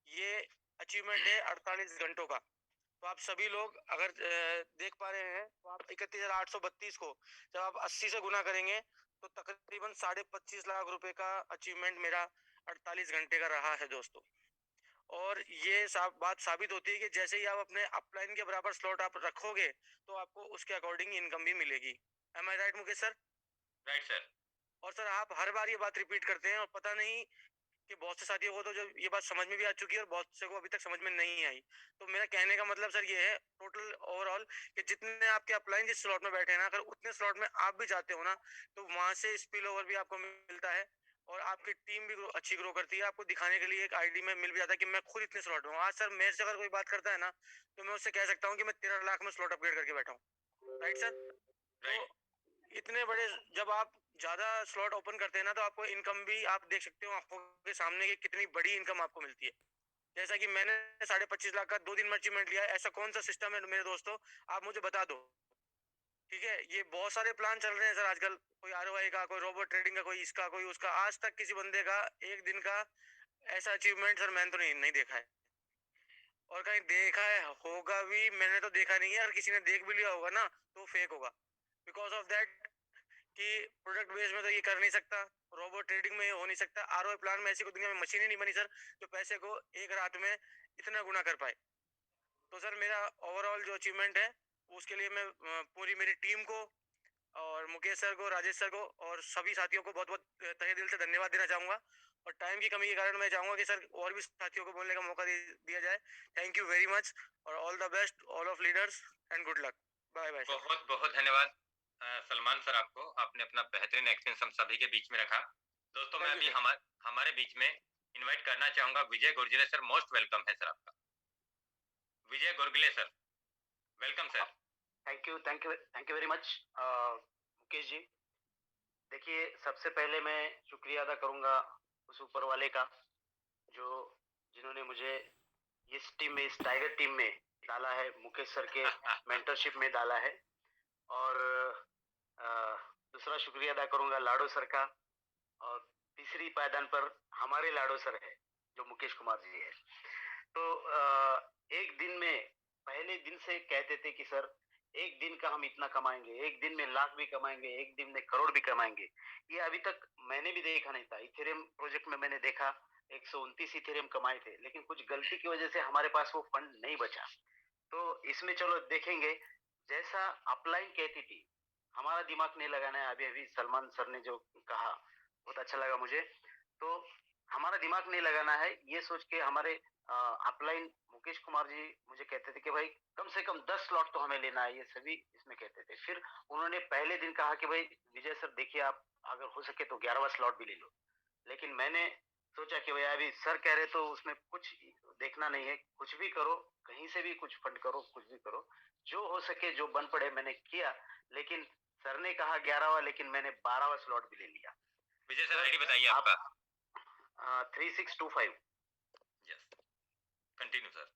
ये अचीवमेंट है 48 घंटों का। तो आप सभी लोग अगर देख पा रहे हैं तो आप 31,832 को जब आप 80 से गुना करेंगे तो तकरीबन 25.5 लाख रुपए का अचीवमेंट मेरा 48 घंटे का रहा है दोस्तों। और ये बात साबित होती है कि जैसे ही आप अपने अपलाइन के बराबर स्लॉट आप रखोगे तो आपको उसके अकॉर्डिंग इनकम भी मिलेगी। Am I right Mukesh sir? Right sir. और सर आप हर बार ये बात रिपीट करते हैं और पता नहीं कि बहुत से साथियों को तो जो ये बात समझ में भी आ चुकी है और बहुत से को अभी तक समझ में नहीं आई। तो मेरा कहने का मतलब सर ये है टोटल ओवरऑल कि जितने आपके अपलाइन जिस स्लॉट में बैठे हैं ना, अगर उतने स्लॉट में आप भी जाते हो ना तो वहां से स्पिल ओवर भी आपको मिलता है और आपकी टीम भी अच्छी ग्रो करती है। आपको दिखाने के लिए एक आईडी में मिल भी जाता है कि मैं खुद इतने स्लॉट में हूँ। आज सर मेरे से अगर कोई बात करता है ना तो मैं उससे कह सकता हूँ कि मैं 13 लाख में स्लॉट अपग्रेड करके बैठा हूँ। Right sir? तो इतने बड़े जब आप ज्यादा स्लॉट ओपन करते हैं ना तो आपको इनकम भी आप देख सकते हो आंखों के सामने कि कितनी बड़ी इनकम आपको मिलती है। जैसा कि मैंने 25.5 लाख का 2 दिन में अचीवमेंट लिया है, ऐसा कौन सा सिस्टम है मेरे दोस्तों, आप मुझे बता दो। ठीक है, ये बहुत सारे प्लान चल रहे हैं सर आजकल, कोई ROI का, कोई रोबोट ट्रेडिंग का, कोई इसका कोई उसका। आज तक किसी बंदे का एक दिन का ऐसा अचीवमेंट सर मैंने तो नहीं देखा है, और कहीं देखा है होगा भी मैंने तो देखा नहीं है। अगर किसी ने देख भी लिया होगा ना तो फेक होगा, बिकॉज ऑफ दैट कि प्रोडक्ट बेस में तो ये कर नहीं सकता, रोबोट ट्रेडिंग में ये हो नहीं सकता, ROI प्लान में ऐसी कोई दुनिया में मशीन ही नहीं बनी सर जो पैसे को एक रात में इतना गुना कर पाए। तो सर मेरा ओवरऑल जो अचीवमेंट है उसके लिए मैं पूरी मेरी टीम को और मुकेश सर को, राजेश सर को और सभी साथियों को बहुत बहुत तहे दिल से धन्यवाद देना चाहूंगा। और टाइम की कमी के कारण मैं चाहूंगा कि सर और भी साथियों को बोलने का मौका दिया जाए। थैंक यू वेरी मच और all the best all of leaders and good luck. Bye bye. बहुत बहुत धन्यवाद सलमान सर आपको, आपने अपना बेहतरीन एक्सपीरियंस हम सभी के बीच में रखा। दोस्तों मैं अभी हमारे बीच में इनवाइट करना चाहूंगा Vijay Gurjare sir, most welcome है सर आपका। Vijay Gurgale sir, welcome sir. Thank you very much Mukesh ji. देखिए सबसे पहले मैं शुक्रिया अदा करूंगा उस ऊपर वाले का जिन्होंने मुझे इस टीम में, इस टाइगर टीम में डाला है, मुकेश सर के मेंटरशिप में डाला है। और दूसरा शुक्रिया अदा करूंगा लाडो सर का, और तीसरी पायदान पर हमारे लाडो सर है जो मुकेश कुमार जी है। तो एक दिन में पहले दिन से कहते थे कि सर एक दिन का हम इतना कमाएंगे, एक दिन में लाख भी कमाएंगे, एक दिन में करोड़ भी कमाएंगे। ये अभी तक मैंने भी देखा नहीं था। इथेरियम प्रोजेक्ट में मैंने देखा 129 इथेरियम कमाए थे, लेकिन कुछ गलती की वजह से हमारे पास वो फंड नहीं बचा। तो इसमें चलो देखेंगे, जैसा अपलाइन कहती थी, हमारा दिमाग नहीं लगाना है। अभी अभी सलमान सर ने जो कहा बहुत अच्छा लगा मुझे। तो हमारा दिमाग नहीं लगाना है, ये सोच के हमारे अपलाइन मुकेश कुमार जी मुझे कहते थे कि भाई कम से कम 10 स्लॉट तो हमें लेना है, ये सभी इसमें कहते थे। फिर उन्होंने पहले दिन कहा कि भाई विजय सर देखिए, आप अगर हो सके तो 11वां स्लॉट भी ले लो। लेकिन मैंने सोचा कि भाई अभी सर कह रहे तो उसमें कुछ देखना नहीं है, कुछ भी करो, कहीं से भी कुछ फंड करो, कुछ भी करो, जो हो सके जो बन पड़े मैंने किया। लेकिन सर ने कहा 11वां, लेकिन मैंने 12वां स्लॉट भी ले लिया। विजय सर, आईडी बताइए आप आपका। 3625। Yes, continue sir.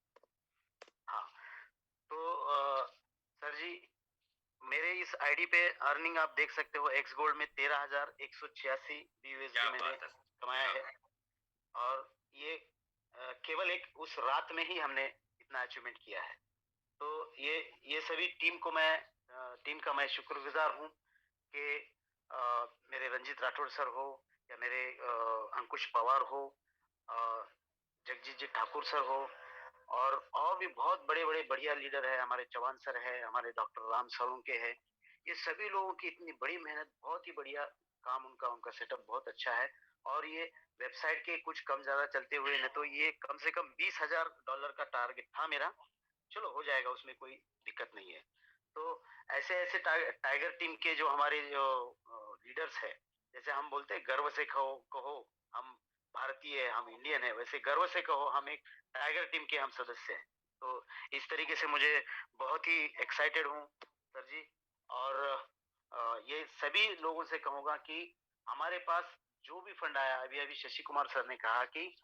हाँ, तो सर जी, मेरे इस आईडी पे अर्निंग आप देख सकते हो, एक्स गोल्ड में 13,186 यूएसडी क्या मैंने बात है। कमाया है। और ये केवल एक उस रात में ही हमने इतना अचीवमेंट किया है। तो ये सभी टीम को मैं टीम का मैं शुक्रगुजार हूँ कि मेरे रंजीत राठौड़ सर हो, या मेरे अंकुश पवार हो, जगजीत जी ठाकुर सर हो, और भी बहुत बड़े बड़े बढ़िया लीडर है, हमारे चौहान सर है, हमारे डॉक्टर राम सोलंके है। ये सभी लोगों की इतनी बड़ी मेहनत, बहुत ही बढ़िया काम, उनका सेटअप बहुत अच्छा है। और ये वेबसाइट के कुछ कम ज्यादा चलते हुए न तो ये कम से कम $20,000 का टारगेट था मेरा। चलो हो जाएगा, उसमें कोई दिक्कत नहीं है। तो ऐसे ऐसे टाइगर टीम के जो हमारे जो लीडर्स है, जैसे हम बोलते हैं गर्व से कहो कहो हम भारतीय है, हम इंडियन है, वैसे गर्व से कहो हम एक टाइगर टीम के हम सदस्य हैं। तो इस तरीके से मुझे बहुत ही एक्साइटेड हूँ सर जी। और ये सभी लोगों से कहूंगा कि हमारे पास जो भी फंड आया, अभी अभी शशि कुमार सर ने कहा कि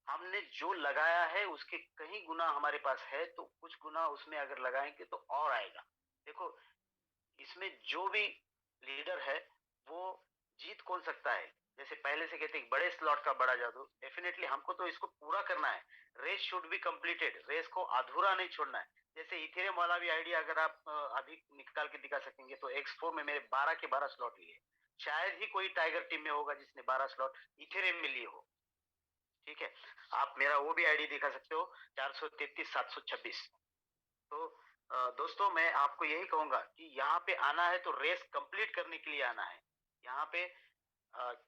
हमने जो लगाया है उसके कहीं गुना हमारे पास है, तो कुछ गुना उसमें अगर लगाएंगे तो और आएगा। देखो, इसमें जो भी लीडर है वो जीत कौन सकता है। जैसे पहले से कहते हैं बड़े स्लॉट का बड़ा जादू, डेफिनेटली हमको तो इसको पूरा करना है। Race should be completed, race को अधूरा नहीं छोड़ना है। जैसे इथेरियम वाला भी आइडिया अगर आप अभी निकाल के दिखा सकेंगे, तो एक्सपो में मेरे 12 के 12 स्लॉट लिए, शायद ही कोई टाइगर टीम में होगा जिसने 12 स्लॉट इथेरियम में लिए हो। ठीक है, आप मेरा वो भी आईडी दिखा सकते हो, 433 726। तो दोस्तों मैं आपको यही कहूंगा कि यहाँ पे आना है तो रेस कंप्लीट करने के लिए आना है। यहाँ पे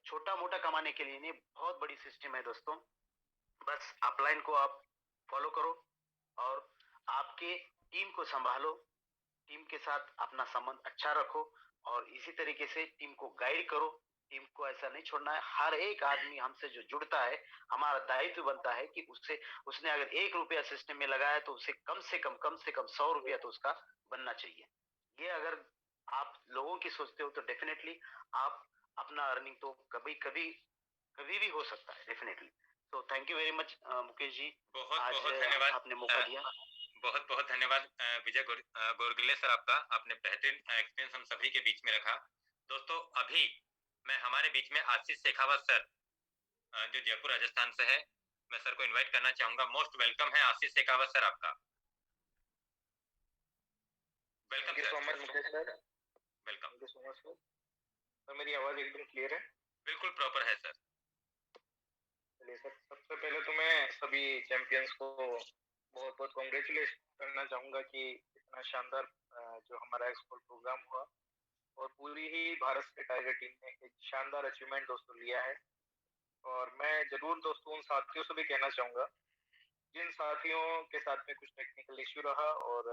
छोटा मोटा कमाने के लिए नहीं, बहुत बड़ी सिस्टम है दोस्तों। बस अपलाइन को आप फॉलो करो और आपके टीम को संभालो, टीम के साथ अपना संबंध अच्छा रखो, और इसी तरीके से टीम को गाइड करो। टीम को ऐसा नहीं छोड़ना है। हर एक आदमी हमसे जो जुड़ता है, हमारा दायित्व बनता है कि उसने अगर 1 रुपया सिस्टम में लगाया तो उसे कम से कम 100 रुपया तो उसका बनना चाहिए। ये अगर आप लोगों की सोचते हो तो डेफिनेटली आप अपना अर्निंग तो कभी कभी कभी भी हो सकता है, डेफिनेटली। तो thank you very much Mukesh ji, बहुत आज बहुत धन्यवाद। आपने मौका दिया। बहुत बहुत धन्यवाद विजय गोरगिले सर, आपका। आपने बेहतरीन एक्सपीरियंस हम सभी के बीच में रखा। दोस्तों, अभी मैं हमारे बीच में आशीष शेखावत सर, जो जयपुर राजस्थान से है, मैं सर को इनवाइट करना चाहूंगा। मोस्ट वेलकम है आशीष शेखावत सर आपका। Welcome so much Mukesh sir. Welcome. Thank you so much sir. Sir मेरी आवाज एकदम क्लियर है? बिल्कुल प्रॉपर है सर। चलिए सर, सबसे पहले तो मैं सभी चैंपियंस को बहुत बहुत कॉन्ग्रेचुलेट करना चाहूंगा कि इतना शानदार जो हमारा एक्सपोर्ट प्रोग्राम हुआ, और पूरी ही भारत से टाइगर टीम ने एक शानदार अचीवमेंट दोस्तों लिया है। और मैं जरूर दोस्तों उन साथियों से भी कहना चाहूंगा जिन साथियों के साथ में कुछ टेक्निकल इश्यू रहा और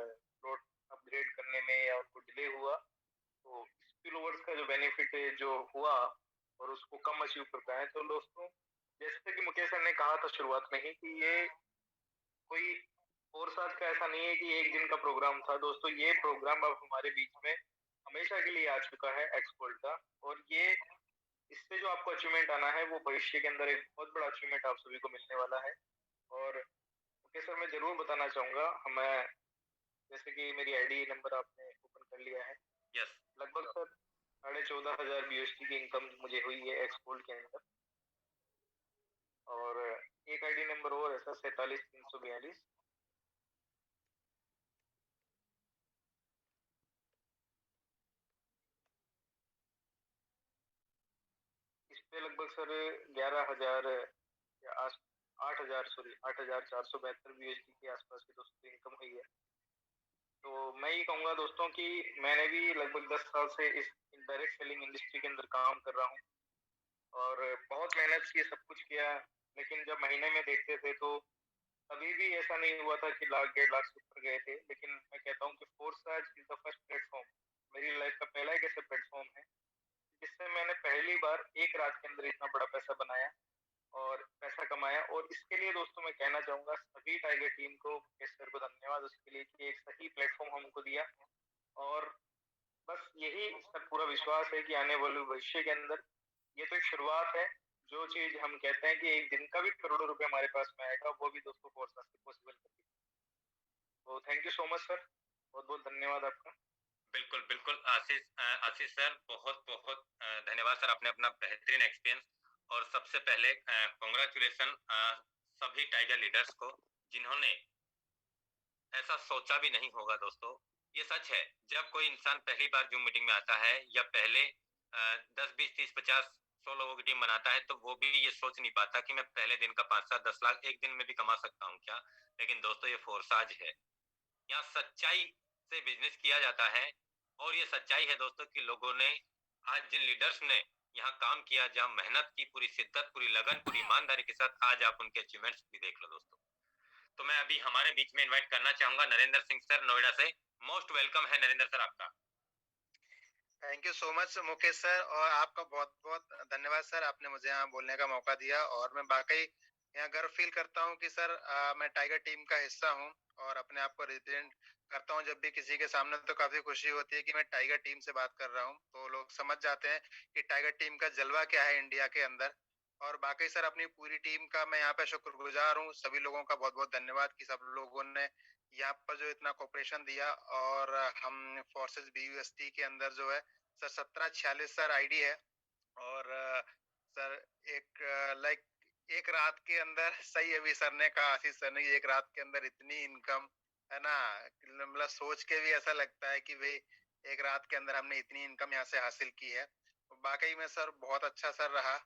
प्लॉट अपग्रेड करने में या उनको डिले हुआ, तो स्पिल ओवर्स का जो बेनिफिट जो हुआ और उसको कम अचीव कर पाए। तो दोस्तों, जैसे कि मुकेश सर ने कहा था शुरुआत में ही कि ये कोई और साथ का ऐसा नहीं है कि एक दिन का प्रोग्राम था। दोस्तों, ये प्रोग्राम अब हमारे बीच में हमेशा के लिए आ चुका है एक्सपोर्ट का, और ये इससे जो आपको अचीवमेंट आना है वो भविष्य के अंदर एक बहुत बड़ा अचीवमेंट आप सभी को मिलने वाला है। और मुकेश सर, मैं जरूर बताना चाहूंगा, हमें जैसे कि मेरी आईडी नंबर आपने ओपन कर लिया है। यस। लगभग सर 14,500 BUSD की इनकम मुझे हुई है एक्सपोर्ट के अंदर। और एक आईडी नंबर और है सर 47,342। इस पे लगभग सर 11,000 के आस 8,472 USD के आसपास की दोस्तों इनकम हुई है। तो मैं ये कहूँगा दोस्तों कि मैंने भी लगभग 10 साल से इस डायरेक्ट सेलिंग इंडस्ट्री के अंदर काम कर रहा हूँ और बहुत मेहनत की, सब कुछ किया, लेकिन जब महीने में देखते थे तो कभी भी ऐसा नहीं हुआ था कि लाख 1.5 लाख से ऊपर गए थे। लेकिन मैं कहता हूँ कि Forsage is the first platform, मेरी लाइफ का पहला एक ऐसा प्लेटफॉर्म है जिससे मैंने पहली बार एक रात के अंदर इतना बड़ा पैसा बनाया और पैसा कमाया। और इसके लिए दोस्तों मैं कहना चाहूंगा सभी टाइगर टीम को, मुकेश सर को धन्यवाद उसके लिए कि एक सही प्लेटफॉर्म हमको दिया। और बस यही सर पूरा विश्वास है कि आने वाले भविष्य के अंदर ये तो एक शुरुआत है। जो चीज हम कहते हैं कि एक दिन का भी करोड़ों रुपए हमारे पास में आएगा, वो भी दोस्तों फोर्सा से पॉसिबल करेगी। तो thank you so much sir, बहुत बहुत धन्यवाद आपका। बिल्कुल बिल्कुल आशीष सर, बहुत बहुत धन्यवाद सर, आपने अपना बेहतरीन एक्सपीरियंस। और सबसे पहले कॉन्ग्रेचुलेसन सभी टाइगर लीडर्स को जिन्होंने ऐसा सोचा भी नहीं होगा। दोस्तों ये सच है, जब कोई इंसान पहली बार जूम मीटिंग में आता है या पहले 10 20 30 50 100 लोगों की टीम बनाता है तो वो भी ये सोच नहीं पाता कि मैं पहले दिन का 5 7 10 लाख एक दिन में भी कमा सकता हूँ क्या। लेकिन दोस्तों ये फोर्साज है, यहाँ सच्चाई से बिजनेस किया जाता है। और ये सच्चाई है दोस्तों कि लोगों ने आज जिन लीडर्स ने यहाँ काम किया, जहाँ मेहनत की, पूरी शिद्दत, पूरी लगन, पूरी ईमानदारी के साथ, आज आप उनके अचीवमेंट्स भी देख लो दोस्तों। तो मैं अभी हमारे बीच में इनवाइट करना चाहूंगा नरेंद्र सिंह सर, नोएडा से। मोस्ट वेलकम है नरेंद्र सर आपका। Thank you so much Mukesh sir, और आपका बहुत बहुत धन्यवाद सर, आपने मुझे यहाँ बोलने का मौका दिया। और मैं वाकई यहाँ गर्व फील करता हूँ कि सर मैं टाइगर टीम का हिस्सा हूँ और अपने आप को रिप्रेजेंट करता हूँ। जब भी किसी के सामने तो काफी खुशी होती है कि मैं टाइगर टीम से बात कर रहा हूँ, तो लोग समझ जाते हैं कि टाइगर टीम का जलवा क्या है इंडिया के अंदर। और बाकी सर अपनी पूरी टीम का मैं यहाँ पे शुक्रगुजार हूँ, सभी लोगों का बहुत बहुत धन्यवाद कि सब लोगों ने यहाँ पर जो इतना कोऑपरेशन दिया। और हम फोर्सेस BUST के अंदर जो है सर 1746 सर आईडी है। और सर एक लाइक एक रात के अंदर, सही अभी सर ने कहा, आशीष सर ने, एक रात के अंदर इतनी इनकम है ना, मतलब सोच के भी ऐसा लगता है कि भाई एक रात के अंदर हमने इतनी इनकम यहाँ से हासिल की है। तो वाकई में सर बहुत अच्छा सर रहा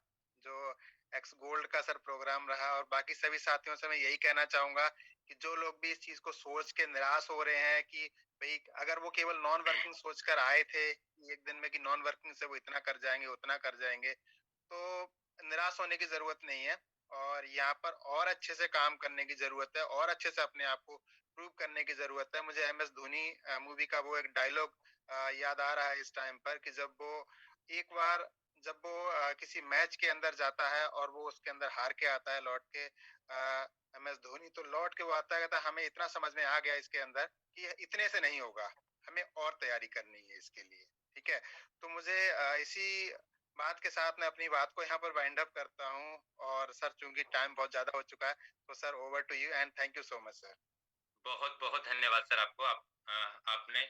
जो एक्स गोल्ड का सर प्रोग्राम रहा। और बाकी सभी साथियों से मैं यही कहना चाहूंगा कि जो लोग भी इस चीज को सोच के निराश हो रहे हैं कि भाई अगर वो केवल नॉन वर्किंग सोच कर आए थे एक दिन में कि नॉन वर्किंग से वो इतना कर जाएंगे उतना कर जाएंगे, तो निराश होने की जरूरत नहीं है। और यहाँ पर और अच्छे से काम करने की जरूरत है और अच्छे से अपने आप को प्रूव करने की जरूरत है। मुझे MS धोनी मूवी का वो एक डायलॉग याद आ रहा है इस टाइम पर कि जब वो एक बार जब वो किसी मैच के अंदर जाता है और वो उसके अंदर हार के आता है लौट के, MS धोनी तो लौट के वो आता है, कहता है हमें इतना समझ में आ गया इसके अंदर कि इतने से नहीं होगा, हमें और तैयारी करनी है इसके लिए। ठीक है, तो मुझे इसी बात के साथ मैं अपनी बात को यहाँ पर वाइंड अप करता हूँ। और सर चूंकि टाइम बहुत ज्यादा हो चुका है तो sir over to you and thank you so much sir. बहुत बहुत धन्यवाद सर आपको। आपने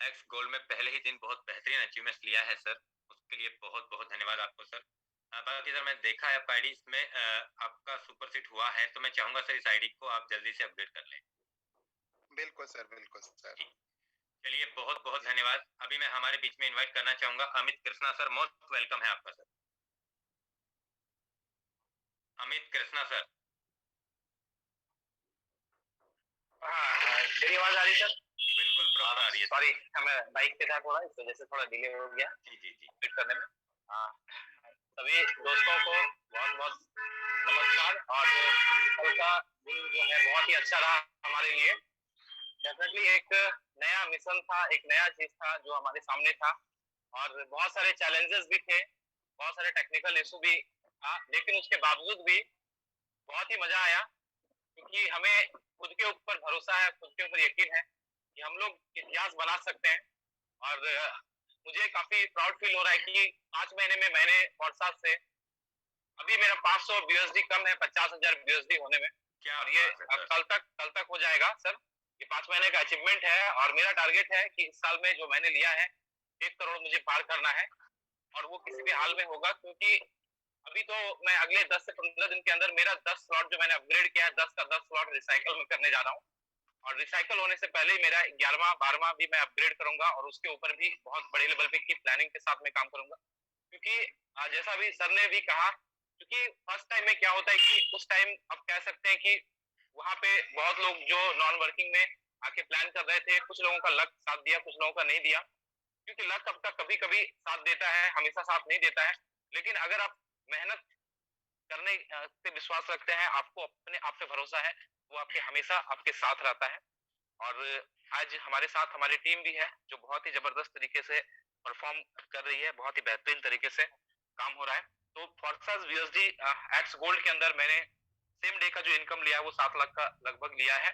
एक्स गोल्ड में पहले ही दिन बहुत बेहतरीन अचीवमेंट्स लिया है सर, उसके लिए बहुत बहुत धन्यवाद आपको सर। बाकी सर मैं देखा है आपका आईडी में आपका सुपर सीट हुआ है, तो मैं चाहूंगा सर इस आईडी को आप जल्दी से अपडेट कर लें। बिल्कुल सर, बिल्कुल सर। चलिए बहुत बहुत धन्यवाद। अभी मैं हमारे बीच में इनवाइट करना चाहूंगा Amit Krishna sir, most welcome है आपका सर। अमित कृष्णा सर। मेरी आवाज आ रही सर? बिल्कुल प्रॉपर आ रही है। सॉरी, मैं बाइक पे था थोड़ा, इस वजह से थोड़ा डिले हो गया जी जी जी ट्वीट करने में। सभी दोस्तों को बहुत बहुत नमस्कार। और कल का दिन जो है बहुत ही अच्छा रहा हमारे लिए। डेफिनेटली एक नया मिशन था, एक नया चीज था जो हमारे सामने था, और बहुत सारे चैलेंजेस भी थे, बहुत सारे टेक्निकल इशू भी था, लेकिन उसके बावजूद भी बहुत ही मजा आया, क्योंकि हमें खुद के ऊपर भरोसा है, खुद के ऊपर यकीन है कि हम लोग इतिहास बना सकते हैं। और मुझे काफी प्राउड फील हो रहा है कि 5 महीने में मैंने व्हाट्सएप से, अभी मेरा 500 BUSD कम है 50,000 BUSD होने में, क्या, और ये कल तक हो जाएगा सर। ये 5 महीने का अचीवमेंट है और मेरा टारगेट है कि इस साल में जो मैंने लिया है 1 करोड़ मुझे पार करना है, और वो किसी भी हाल में होगा। क्योंकि अभी तो मैं अगले 10 से 15 दिन के अंदर मेरा 10 स्लॉट जो मैंने अपग्रेड किया है, 10 का 10 स्लॉट रिसाइकल में करने जा रहा हूँ, और रिसाइकल होने से पहले ही मेरा 11वां 12वां भी मैं अपग्रेड करूंगा, और उसके ऊपर भी बहुत बड़े लेवल पे की प्लानिंग के साथ में काम करूंगा। क्योंकि जैसा भी सर ने भी कहा, क्योंकि फर्स्ट टाइम में क्या होता है कि उस टाइम आप कह सकते हैं कि वहां पे बहुत लोग जो नॉन वर्किंग में आके प्लान कर रहे थे, कुछ लोगों का लक साथ दिया, कुछ लोगों का नहीं दिया, क्योंकि लक अब तक कभी कभी साथ देता है, हमेशा साथ नहीं देता है। लेकिन अगर आप मेहनत करने पे विश्वास रखते हैं, आपको अपने आप पे भरोसा है, वो आपके हमेशा आपके साथ रहता है। और आज हमारे साथ हमारी टीम भी है जो बहुत ही जबरदस्त तरीके से परफॉर्म कर रही है, बहुत ही बेहतरीन तरीके से काम हो रहा है। तो फॉर्सास वीएसडी एक्स गोल्ड के अंदर मैंने सेम डे का जो इनकम लिया है वो 7 लाख का लगभग लिया है।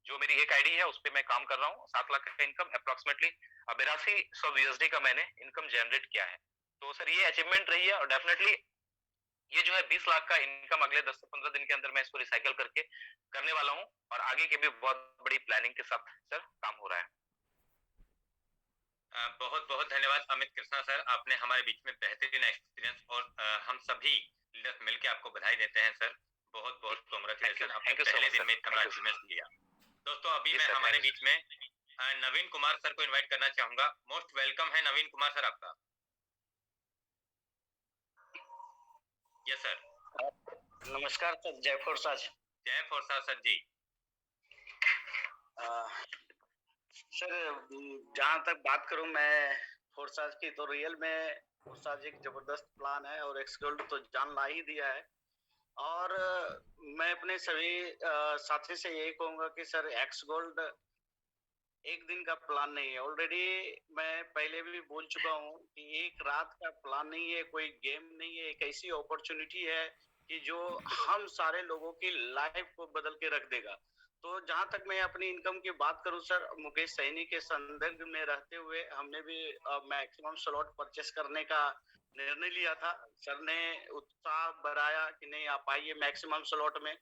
जो मेरी एक आईडी है उस पर मैं काम कर रहा हूँ। 7 लाख का इनकम अप्रोक्सीमेटली 8200 वीएसडी का मैंने इनकम जनरेट किया है। तो सर ये अचीवमेंट रही है, और डेफिनेटली ये जो है 20 लाख का इनकम अगले 10 से 15 दिन के अंदर मैं इसको रिसाइकल करके करने वाला हूँ, और आगे के भी बहुत बड़ी प्लानिंग के साथ सर काम हो रहा है। बहुत बहुत धन्यवाद अमित कृष्णा सर, आपने हमारे बीच में बेहतरीन एक्सपीरियंस, और हम सभी लीडर्स मिलकर आपको बधाई देते हैं सर। बहुत बहुत कांग्रेचुलेशन, आपने पहले दिन में इतना बड़ा अचीवमेंट लिया। दोस्तों अभी मैं हमारे बीच में नवीन कुमार सर को इनवाइट करना चाहूंगा। मोस्ट वेलकम है नवीन कुमार सर आपका। Yes sir. नमस्कार सर, जय फोर्साज। जय फोर्साज सर जी। सर जहाँ तक बात करूँ मैं फोर्साज की, तो रियल में फोर्साज एक जबरदस्त प्लान है, और एक्स गोल्ड तो जान ला ही दिया है। और मैं अपने सभी साथी से यही कहूंगा कि सर एक्स गोल्ड एक दिन का प्लान नहीं है। ऑलरेडी मैं पहले भी बोल चुका हूँ कि एक रात का प्लान नहीं है, कोई गेम नहीं है, एक ऐसी अपॉर्चुनिटी है कि जो हम सारे लोगों की लाइफ को बदल के रख देगा। तो जहां तक मैं अपनी इनकम की बात करूं सर, मुकेश सैनी के संदर्भ में रहते हुए हमने भी मैक्सिमम स्लॉट परचेस करने का निर्णय लिया था। सर ने उत्साह बढ़ाया कि नहीं आप आइए मैक्सिमम स्लॉट में,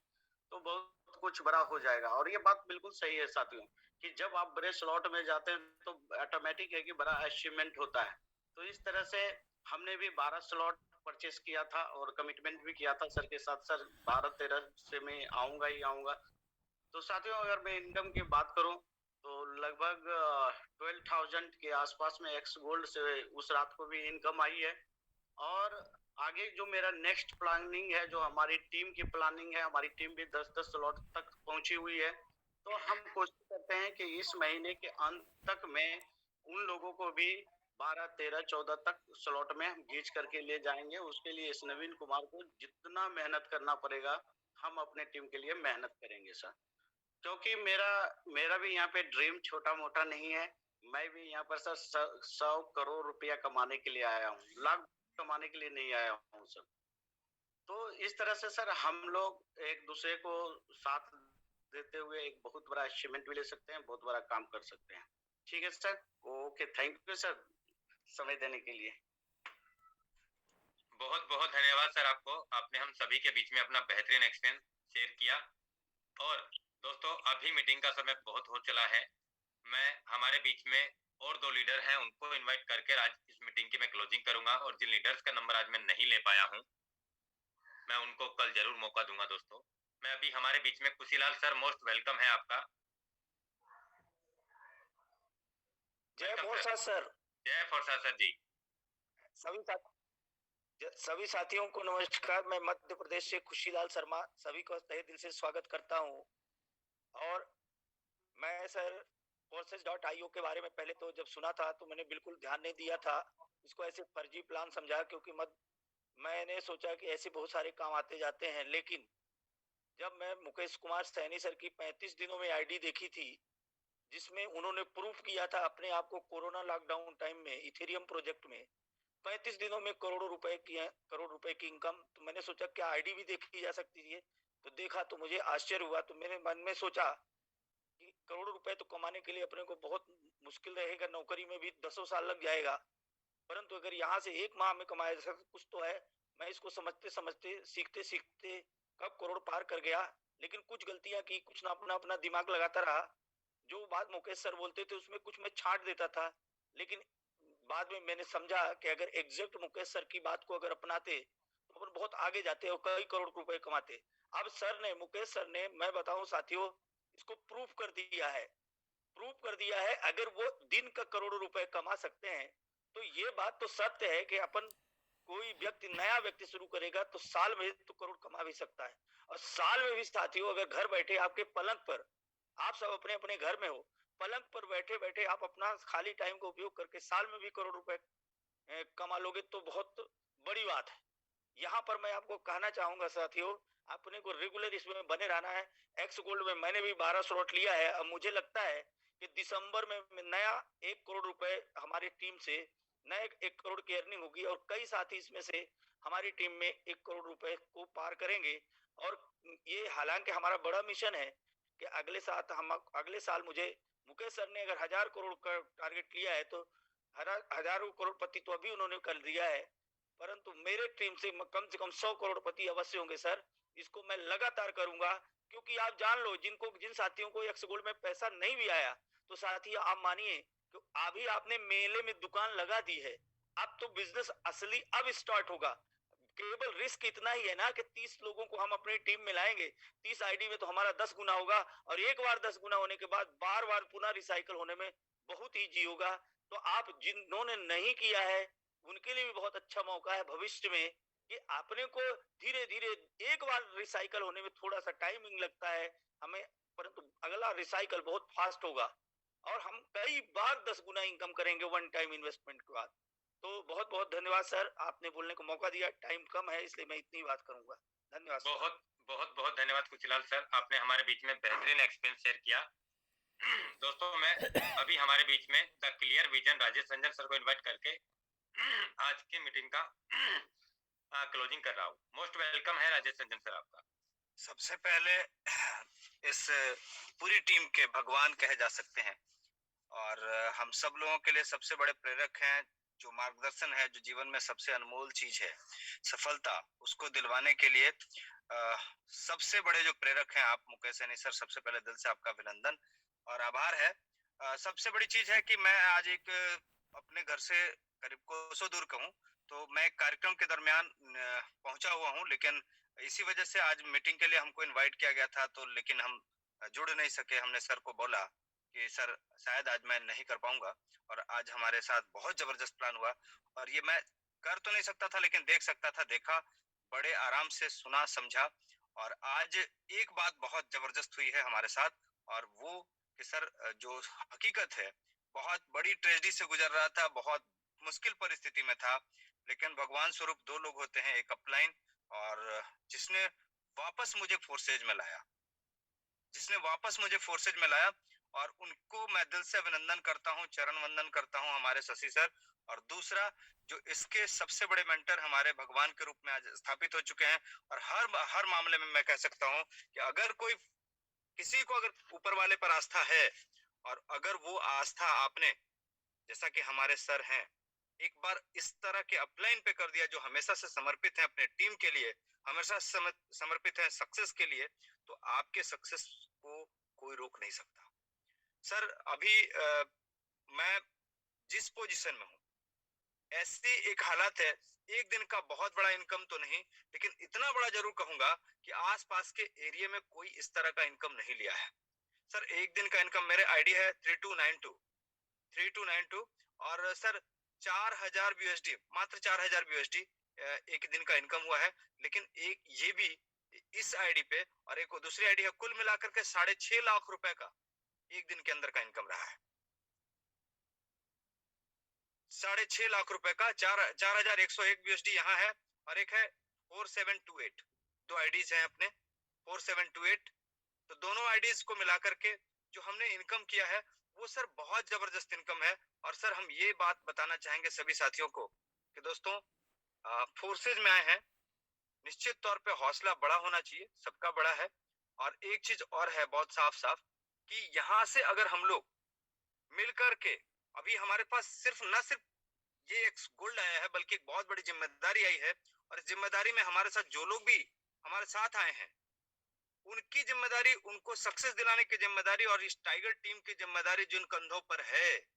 तो बहुत कुछ बड़ा हो जाएगा। और ये बात बिल्कुल सही है साथियों कि जब आप बड़े स्लॉट में जाते हैं तो ऑटोमेटिक है कि बड़ा अचीवमेंट होता है। तो इस तरह से हमने भी 12 स्लॉट परचेस किया था और कमिटमेंट भी किया था सर के साथ, सर 12-13 से मैं आऊंगा ही आऊंगा। तो साथियों अगर मैं इनकम की बात करूं तो लगभग 12,000 के आसपास में एक्स गोल्ड से उस रात को भी इनकम आई है। और आगे जो मेरा नेक्स्ट प्लानिंग है, जो हमारी टीम की प्लानिंग है, हमारी टीम भी 10-10 स्लॉट तक पहुंची हुई है। तो हम कोशिश करते हैं कि इस महीने के अंत तक में उन लोगों को भी 12, 13, 14 तक स्लॉट में हम गीच करके ले जाएंगे। उसके लिए इस नवीन कुमार को जितना मेहनत करना पड़ेगा हम अपने टीम के लिए मेहनत करेंगे सर, क्योंकि मेरा भी यहाँ पे ड्रीम छोटा मोटा नहीं है। मैं भी यहाँ पर सर 100 करोड़ रुपया कमाने के लिए आया हूँ, लाख कमाने के लिए नहीं आया हूँ सर। तो इस तरह से सर हम लोग एक दूसरे को साथ देते हुए एक बहुत बड़ा अचीवमेंट भी ले सकते हैं, बहुत बड़ा काम कर सकते हैं। ठीक है sir, okay, thank you sir समय देने के लिए। बहुत बहुत धन्यवाद सर आपको, आपने हम सभी के बीच में अपना बेहतरीन एक्सपीरियंस शेयर किया। और दोस्तों अभी मीटिंग का समय बहुत हो चला है, मैं हमारे बीच में और 2 लीडर हैं उनको इनवाइट करके आज इस मीटिंग की मैं क्लोजिंग करूंगा, और जिन लीडर्स का नंबर आज मैं नहीं ले पाया हूं मैं उनको कल जरूर मौका दूंगा। दोस्तों मैं अभी हमारे बीच में खुशीलाल सर, मोस्ट वेलकम है आपका। जय फोर्साज सर। जय फोर्साज सर जी। सभी साथियों को नमस्कार। मैं मध्य प्रदेश से खुशीलाल शर्मा सभी को तहे दिल से स्वागत करता हूं। और मैं सर forces.io के बारे में पहले तो जब सुना था तो मैंने बिल्कुल ध्यान नहीं दिया था, इसको ऐसे फर्जी प्लान समझा, क्योंकि मैंने सोचा कि ऐसे बहुत सारे काम आते जाते हैं। लेकिन जब मैं मुकेश कुमार सैनी सर की 35 दिनों में आईडी देखी थी, जिसमें उन्होंने प्रूफ किया था अपने आप को कोरोना लॉकडाउन टाइम में इथेरियम प्रोजेक्ट में 35 दिनों में करोड़ रुपए की इनकम, तो मैंने सोचा क्या आईडी भी देखी जा सकती है। तो देखा तो मुझे आश्चर्य हुआ। तो मेरे मन में सोचा कि करोड़ों रुपए तो कमाने के लिए अपने को बहुत मुश्किल रहेगा, नौकरी में भी 10 साल लग जाएगा, परंतु अगर यहाँ से 1 माह में कमाया जा सकता कुछ तो है। मैं इसको समझते समझते सीखते सीखते कब करोड़ पार कर गया। लेकिन कुछ गलतियां की, कुछ ना अपना दिमाग लगाता रहा। जो बात मुकेश सर बोलते थे उसमें कुछ मैं छांट देता था, लेकिन बाद में मैंने समझा कि अगर एग्जैक्ट मुकेश सर की बात को अगर अपनाते तो अपन बहुत आगे जाते और कई करोड़ रुपए कमाते। अब मुकेश सर ने, मैं बताऊं साथियों, इसको प्रूफ कर दिया है। अगर वो दिन का करोड़ों रुपए कमा सकते हैं तो ये बात तो सत्य है कि अपन कोई व्यक्ति नया व्यक्ति शुरू करेगा तो साल में तो करोड़ कमा भी सकता है। और साल में भी साथियों अगर घर बैठे आपके पलंग पर, आप सब अपने अपने घर में हो, पलंग पर बैठे बैठे आप अपना खाली टाइम का उपयोग करके साल में भी करोड़ रुपए कमा लोगे तो बहुत बड़ी बात है। यहाँ पर मैं आपको कहना चाहूंगा साथियों, अपने को रेगुलर इसमें बने रहना है। एक्स गोल्ड में मैंने भी 12 स्लॉट लिया है। अब मुझे लगता है कि दिसंबर में नया 1 करोड़ रुपए हमारी टीम से नए 1 करोड़ की अर्निंग होगी और कई साथी इसमें से हमारी टीम में 1 करोड़ रुपए को पार करेंगे। और ये हालांकि हमारा बड़ा मिशन है कि अगले साल मुझे मुकेश सर ने अगर 1000 करोड़ का टारगेट लिया है तो हजारों करोड़पति तो अभी उन्होंने कर दिया है, परंतु मेरे टीम से कम 100 करोड़पति अवश्य होंगे सर। इसको मैं लगातार करूंगा, क्योंकि आप जान लो जिन साथियों को एक्स गोल्ड में पैसा नहीं भी आया, तो साथी आप मानिए कि अभी आपने मेले में दुकान लगा दी है, अब तो बिजनेस असली अब स्टार्ट होगा। केवल रिस्क इतना ही है ना कि 30 लोगों को हम अपनी टीम में लाएंगे, 30 आईडी में तो हमारा 10 गुना होगा, और एक बार 10 गुना होने के बाद बार बार पुनः रिसाइकल होने में बहुत ईजी होगा। तो आप जिन्होंने नहीं किया है उनके लिए भी बहुत अच्छा मौका है भविष्य में कि अपने को धीरे धीरे, एक बार रिसाइकल होने में थोड़ा सा टाइमिंग लगता है हमें, परंतु अगला रिसाइकल बहुत फास्ट होगा और हम कई बार 10 गुना इनकम करेंगे वन टाइम इन्वेस्टमेंट के बाद। तो बहुत बहुत धन्यवाद सर, आपने बोलने को मौका दिया। टाइम कम है इसलिए मैं इतनी बात करूंगा। धन्यवाद सर। बहुत बहुत बहुत धन्यवाद कुशीलाल सर, आपने हमारे बीच में बेहतरीन एक्सपीरियंस शेयर किया। दोस्तों मैं अभी हमारे बीच में the clear vision Rajesh Ranjan sir को इनवाइट करके आज की मीटिंग का क्लोजिंग कर रहा हूँ। मोस्ट वेलकम है राजेश रंजन सर आपका। सबसे पहले इस पूरी टीम के भगवान कहे जा सकते हैं और हम सब लोगों के लिए सबसे बड़े प्रेरक हैं। जो मार्गदर्शन है, जो जीवन में सबसे अनमोल चीज है, सफलता, उसको दिलवाने के लिए सबसे बड़े जो प्रेरक हैं आप मुकेश सैनी सर, सबसे पहले दिल से आपका अभिनंदन और आभार है। सबसे बड़ी चीज है कि मैं आज एक अपने घर से करीब कोसों दूर कहूँ तो मैं एक कार्यक्रम के दरमियान पहुंचा हुआ हूँ, लेकिन इसी वजह से आज मीटिंग के लिए हमको इनवाइट किया गया था, तो लेकिन हम जुड़ नहीं सके। हमने सर को बोला कि सर शायद आज मैं नहीं कर पाऊंगा, और आज हमारे साथ बहुत जबरदस्त प्लान हुआ और ये मैं कर तो नहीं सकता था लेकिन देख सकता था, देखा, बड़े आराम से सुना समझा। और आज एक बात बहुत जबरदस्त हुई है हमारे साथ, और वो कि सर जो हकीकत है, बहुत बड़ी ट्रेजेडी से गुजर रहा था, बहुत मुश्किल परिस्थिति में था, लेकिन भगवान स्वरूप दो लोग होते हैं, एक अपलाइन और जिसने वापस मुझे फोर्सेज में लाया, और उनको मैं दिल से अभिनंदन करता हूँ, चरण वंदन करता हूँ हमारे शशि सर। और दूसरा जो इसके सबसे बड़े मेंटर हमारे भगवान के रूप में आज स्थापित हो चुके हैं, और हर मामले में मैं कह सकता हूँ कि अगर कोई किसी को अगर ऊपर वाले पर आस्था है, और अगर वो आस्था आपने, जैसा कि हमारे सर हैं, एक बार इस तरह के अपलाइन पे कर दिया, जो हमेशा से समर्पित है अपने टीम के लिए, हमेशा समर्पित है सक्सेस के लिए, तो आपके सक्सेस को कोई रोक नहीं सकता। सर अभी मैं जिस पोजीशन में हूँ, ऐसी एक हालत है, एक दिन का बहुत बड़ा इनकम तो नहीं, लेकिन इतना बड़ा जरूर कहूंगा कि आसपास के एरिया में कोई इस तरह का इनकम नहीं लिया है। सर एक दिन का इनकम, मेरे आईडी है 3292, और सर 4000 यूएसडी, मात्र 4000 यूएसडी एक दिन का इनकम हुआ है। लेकिन एक ये भी इस आईडी पे और एक दूसरी आईडी है, कुल मिलाकर के 6.5 लाख रुपए का एक दिन के अंदर का इनकम रहा है। 6.5 लाख रुपए का 4101 यूएसडी यहाँ है, और एक है 4728, दो आईडीज हैं अपने 4728। तो दोनों आईडीज को मिलाकर के जो हमने इनकम किया है वो सर बहुत जबरदस्त इनकम है। और सर हम ये बात बताना चाहेंगे सभी साथियों को कि दोस्तों फोर्सेज में आए हैं, निश्चित तौर पे हौसला बड़ा होना चाहिए, सबका बड़ा है। और एक चीज और है बहुत साफ साफ कि यहाँ से अगर हम लोग मिलकर के, अभी हमारे पास सिर्फ ये एक गोल्ड आया है, बल्कि एक बहुत बड़ी जिम्मेदारी आई है, और इस जिम्मेदारी में हमारे साथ जो लोग भी हमारे साथ आए हैं, उनकी जिम्मेदारी, उनको सक्सेस दिलाने की जिम्मेदारी, और इस टाइगर टीम की जिम्मेदारी जिन कंधों पर है,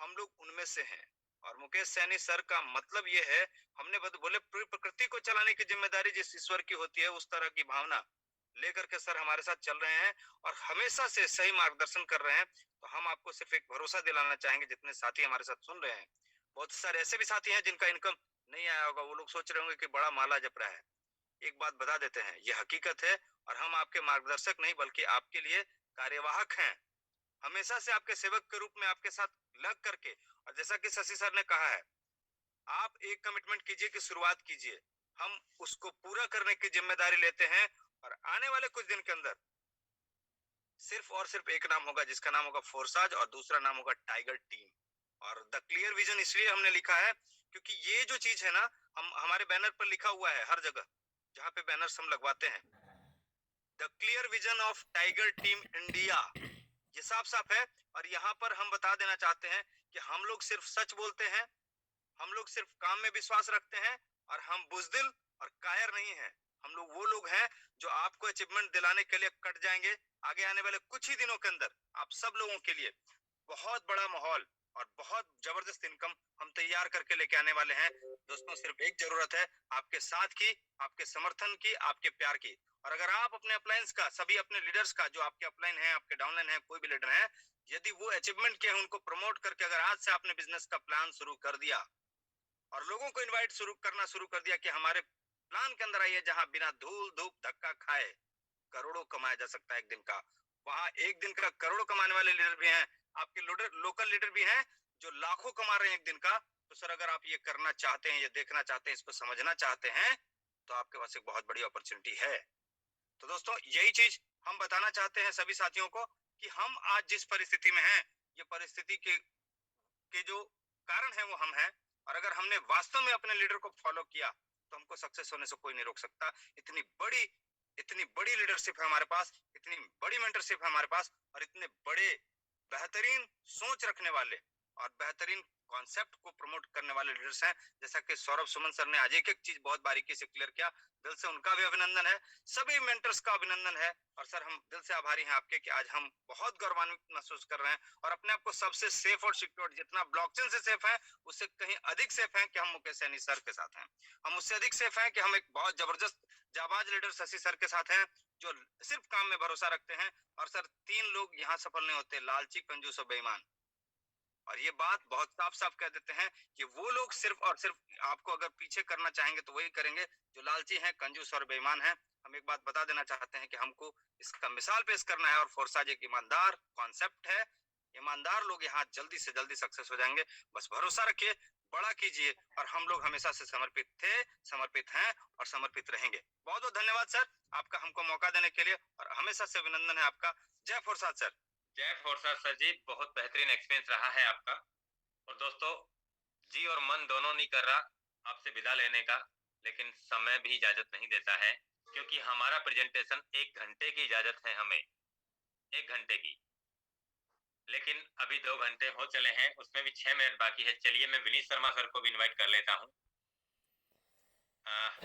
हम लोग उनमें से हैं। और मुकेश सैनी सर का मतलब ये है, हमने बोले प्रकृति को चलाने की जिम्मेदारी जिस ईश्वर की होती है, उस तरह की भावना लेकर के सर हमारे साथ चल रहे हैं और हमेशा से सही मार्गदर्शन कर रहे हैं। तो हम आपको सिर्फ एक भरोसा दिलाना चाहेंगे, जितने साथी हमारे साथ सुन रहे हैं, बहुत सारे ऐसे भी साथी हैं जिनका इनकम नहीं आया होगा, वो लोग सोच रहे होंगे कि बड़ा माला जप रहा है। एक बात बता देते हैं, ये हकीकत है और हम आपके मार्गदर्शक नहीं बल्कि आपके लिए कार्यवाहक हैं। हमेशा से आपके सेवक के रूप में आपके साथ लग करके, और जैसा कि शशि सर ने कहा है, आप एक कमिटमेंट कीजिए कि शुरुआत कीजिए, हम उसको पूरा करने की जिम्मेदारी लेते हैं। और आने वाले कुछ दिन के अंदर सिर्फ और सिर्फ एक नाम होगा जिसका नाम होगा फोर्साज और दूसरा नाम होगा टाइगर टीम। और द क्लियर विजन इसलिए हमने लिखा है क्योंकि ये जो चीज है ना, हम हमारे बैनर पर लिखा हुआ है हर जगह जहाँ पे बैनर्स हम लगवाते हैं, the clear vision of tiger team India, ये साफ साफ है। और यहाँ पर हम बता देना चाहते हैं कि हम लोग सिर्फ सच बोलते हैं, हम लोग सिर्फ काम में विश्वास रखते हैं और हम बुजदिल और कायर नहीं हैं। हम लोग वो लोग हैं जो आपको अचीवमेंट दिलाने के लिए कट जाएंगे। आगे आने वाले कुछ ही दिनों के अंदर आप सब लोगों के लिए बहुत बड़ा माहौल और बहुत जबरदस्त इनकम हम तैयार करके लेके आने वाले हैं। दोस्तों, सिर्फ एक जरूरत है, आपके साथ की, आपके समर्थन की, आपके प्यार की। और अगर आप अपने अपलाइंस का, सभी अपने लीडर्स का, जो आपके अपलाइन है, आपके डाउनलाइन है, कोई भी लीडर है, यदि वो अचीवमेंट के हैं, उनको प्रमोट करके अगर आज से आपने बिजनेस का प्लान शुरू कर दिया और लोगों को इनवाइट करना शुरू कर दिया कि हमारे प्लान के अंदर आइए, जहां बिना धूल धूप धक्का खाए करोड़ों कमाया जा सकता है एक दिन का, वहां एक दिन का करोड़ों कमाने वाले लीडर भी हैं, आपके लोकल लीडर भी हैं जो लाखों कमा रहे हैं एक दिन का। तो सर, अगर आप ये करना चाहते हैं, ये देखना चाहते हैं, इसको समझना चाहते हैं, तो आपके पास एक बहुत बड़ी अपॉर्चुनिटी है। तो दोस्तों, यही चीज हम बताना चाहते हैं सभी साथियों को कि हम आज जिस परिस्थिति में हैं, ये परिस्थिति के जो कारण है वो हम हैं। और अगर हमने वास्तव में अपने लीडर को फॉलो किया तो हमको सक्सेस होने से कोई नहीं रोक सकता। इतनी बड़ी लीडरशिप है हमारे पास, इतनी बड़ी मेंटरशिप है हमारे पास, और इतने बड़े बेहतरीन सोच रखने वाले और बेहतरीन कॉन्सेप्ट को प्रमोट करने वाले लीडर्स हैं। जैसा कि सौरभ सुमन सर ने आज एक एक चीज बहुत बारीकी से क्लियर किया, दिल से उनका भी अभिनंदन है, सभी मेंटर्स का अभिनंदन है। और सर, हम दिल से आभारी हैं आपके कि आज हम बहुत गौरवान्वित महसूस कर रहे हैं और अपने आप को सबसे सेफ और सिक्योर, जितना ब्लॉकचेन से सेफ है उससे कहीं अधिक सेफ है कि हम मुकेश सैनी सर के साथ हैं। हम उससे अधिक सेफ है कि हम एक बहुत जबरदस्त जाबाज लीडर शशि सर के साथ हैं जो सिर्फ काम में भरोसा रखते हैं। और सर, 3 लोग यहाँ सफल नहीं होते, लालची, कंजूस और बेईमान। और ये बात बहुत साफ साफ कह देते हैं कि वो लोग सिर्फ और सिर्फ आपको अगर पीछे करना चाहेंगे तो वही करेंगे जो लालची हैं, कंजूस और बेईमान हैं। हम एक बात बता देना चाहते हैं कि हमको इसका मिसाल पेश करना है और फोर्साज एक ईमानदार कॉन्सेप्ट है। ईमानदार लोग यहाँ जल्दी से जल्दी सक्सेस हो जाएंगे। बस भरोसा रखिए, बड़ा कीजिए, और हम लोग हमेशा से समर्पित थे, समर्पित हैं और समर्पित रहेंगे। बहुत बहुत धन्यवाद सर आपका हमको मौका देने के लिए, और हमेशा से अभिनंदन है आपका। जय फोर्साज सर। जय फोर्साज सर जी, बहुत बेहतरीन एक्सपीरियंस रहा है आपका। और दोस्तों, जी और मन दोनों नहीं कर रहा आपसे विदा लेने का, लेकिन समय भी इजाजत नहीं देता है, क्योंकि हमारा प्रेजेंटेशन 1 घंटे की इजाजत है हमें, 1 घंटे की, लेकिन अभी 2 घंटे हो चले हैं, उसमें भी 6 मिनट बाकी है। चलिए, मैं विनीत शर्मा सर को भी इनवाइट कर लेता हूँ।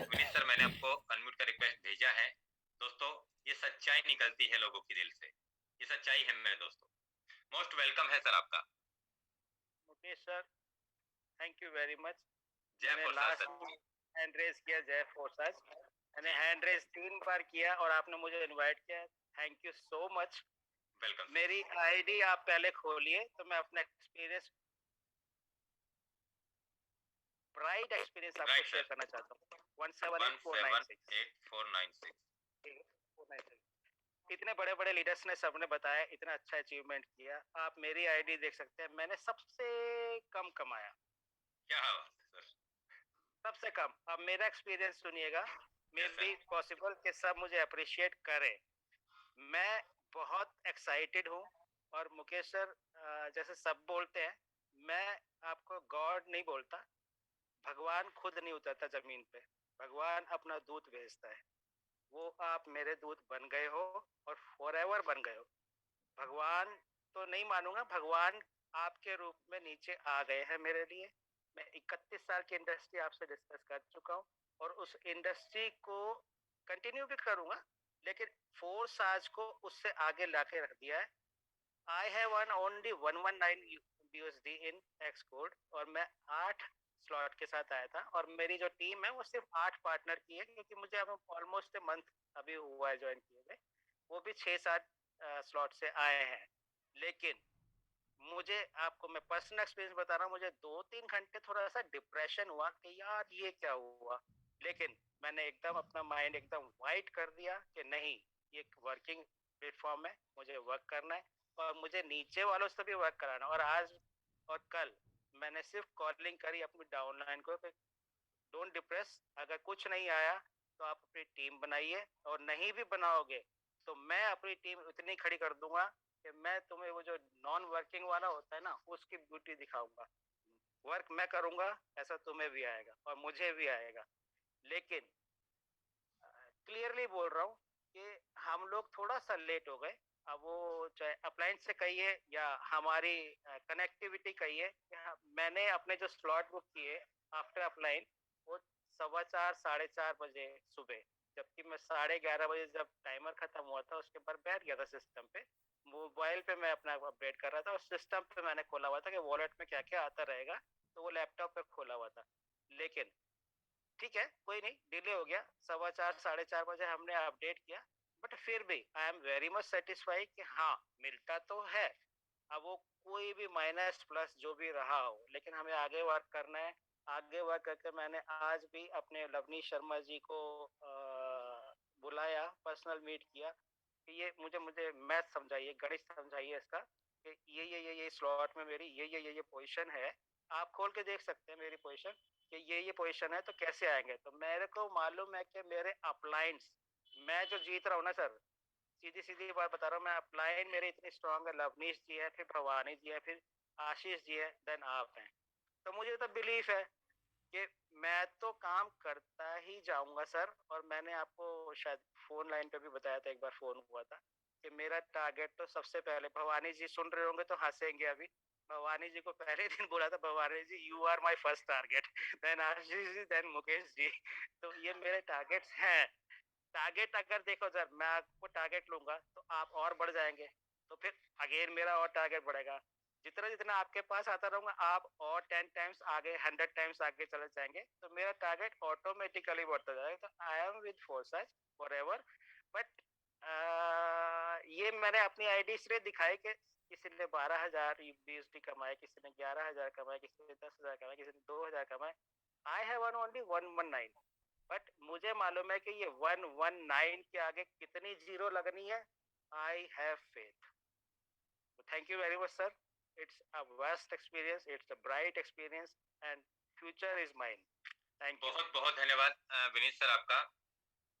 विनीत सर, मैंने आपको अनम्यूट का रिक्वेस्ट भेजा है। दोस्तों, ये सच्चाई निकलती है लोगों की दिल से, ये सच्चाई है मेरे दोस्तों। मोस्ट वेलकम है सर आपका। Mukesh sir, thank you very much. जय फोर्साज सर। हैंड रेज किया, जय फोर्साज। मैंने हैंड रेज 3 बार किया और आपने मुझे इनवाइट किया, thank you so much. Welcome. मेरी आईडी आप पहले खोलिए तो मैं अपना एक्सपीरियंस, ब्राइट एक्सपीरियंस आपको शेयर करना चाहता हूँ। 178496। इतने बड़े बड़े लीडर्स ने, सबने बताया, इतना अच्छा अचीवमेंट किया। आप मेरी आईडी देख सकते हैं, मैंने सबसे कम कमाया। क्या बात है सर, सबसे कम। अब मेरा एक्सपीरियंस सुनिएगा, मे बी पॉसिबल कि सब मुझे अप्रिशिएट करें। मैं बहुत एक्साइटेड हूँ। और मुकेश सर, जैसे सब बोलते हैं, मैं आपको गॉड नहीं बोलता, भगवान खुद नहीं उतरता जमीन पे, भगवान अपना दूत भेजता है। वो आप मेरे दूत बन गए हो और फॉरएवर बन गए हो। भगवान तो नहीं मानूंगा, भगवान आपके रूप में नीचे आ गए हैं मेरे लिए। मैं 31 साल की इंडस्ट्री आपसे डिस्कस कर चुका हूँ और उस इंडस्ट्री को कंटिन्यू भी करूंगा, लेकिन फोर्साज को उससे आगे लाके रख दिया है। I have one only 119 USD in x code, और मैं 8 स्लॉट के साथ आया था। और मेरी जो टीम है वो सिर्फ 8 पार्टनर की है, क्योंकि मुझे अब ऑलमोस्ट मंथ अभी हुआ है ज्वाइन किए हुए, वो भी 6-7 स्लॉट से आए हैं। लेकिन मुझे आपको मैं पर्सनल एक्सपीरियंस बता रहा हूँ, मुझे 2-3 घंटे थोड़ा सा डिप्रेशन हुआ कि यार ये क्या हुआ, लेकिन मैंने एकदम अपना माइंड एकदम वाइट कर दिया कि नहीं, ये एक वर्किंग प्लेटफॉर्म है, मुझे वर्क करना है और मुझे नीचे वालों से भी वर्क कराना। और आज और कल मैंने सिर्फ कॉलिंग करी अपनी डाउनलाइन को, डोंट डिप्रेस, अगर कुछ नहीं आया तो आप अपनी टीम बनाइए, और नहीं भी बनाओगे तो मैं अपनी टीम इतनी खड़ी कर दूंगा कि मैं तुम्हें वो जो नॉन वर्किंग वाला होता है ना, उसकी ब्यूटी दिखाऊंगा। वर्क मैं करूंगा, ऐसा तुम्हें भी आएगा और मुझे भी आएगा। लेकिन क्लियरली बोल रहा हूँ कि हम लोग थोड़ा सा लेट हो गए। अब वो चाहे अप्लायंस से कहिए या हमारी कनेक्टिविटी कहिए, मैंने अपने जो स्लॉट बुक किए आफ्टर अप्लाइन वो 4:15 4:30 बजे सुबह, जबकि मैं 11:30 बजे जब टाइमर खत्म हुआ था उसके बाद बैठ गया था सिस्टम पे। मोबाइल पे मैं अपना अपडेट कर रहा था और सिस्टम पे मैंने खोला हुआ था कि वॉलेट में क्या क्या आता रहेगा, तो वो लैपटॉप पे खोला हुआ था। लेकिन ठीक है, कोई नहीं, डिले हो गया, 4:15 4:30 बजे हमने अपडेट किया, बट फिर भी I am very much satisfied कि हाँ मिलता तो है। अब वो कोई भी माइनस प्लस जो भी रहा हो, लेकिन हमें आगे वर्क करना है। आगे वर्क करके मैंने आज भी अपने लवनीश शर्मा जी को बुलाया, पर्सनल मीट किया कि ये मुझे मैथ समझाइए, गणित समझाइए इसका, कि ये स्लॉट में मेरी ये पोजीशन है, आप खोल के देख सकते हैं मेरी पोजीशन कि ये पोजीशन है, तो कैसे आएंगे। तो मेरे को मालूम है कि मेरे अपलाइंस, मैं जो जीत रहा हूँ ना सर, सीधी सीधी बात बता रहा हूँ, मैं अपलाइन मेरे इतने स्ट्रांग है, लवनीश जी है, फिर भवानी जी है, फिर आशीष जी है, देन आप हैं। तो मुझे तो बिलीफ है कि मैं तो काम करता ही जाऊंगा सर। और मैंने आपको शायद फोन लाइन पे भी बताया था, एक बार फोन हुआ था कि मेरा टारगेट तो सबसे पहले, भवानी जी सुन रहे होंगे तो हंसेंगे अभी, भवानी जी को पहले दिन बोला था, Bhavani ji you are my first target, then Ashish ji, then Mukesh ji. तो ये मेरे टारगेट्स हैं। टारगेट अगर देखो सर, मैं आपको टारगेट लूंगा तो आप और बढ़ जाएंगे, तो फिर अगेन मेरा और टारगेट बढ़ेगा। जितना जितना आपके पास आता रहूंगा, आप और 10 टाइम्स आगे, 100 टाइम्स आगे चले जाएंगे, तो मेरा टारगेट ऑटोमेटिकली बढ़ता जाएगा। तो I am with forces forever. But ये मैंने अपनी आईडी इसलिए दिखाई कि किसी ने 12,000 बीएसडी कमाए, किसी ने 11,000 कमाए, किसी ने 10,000 कमाए, किसी ने 2,000 कमाए। आई हैव ओनली 119, बट मुझे मालूम है कि ये 119 के आगे कितनी जीरो लगनी है। I have faith. Thank you very much sir, it's a vast experience, it's a bright experience and future is mine. Thank you. बहुत बहुत धन्यवाद विनीत सर आपका,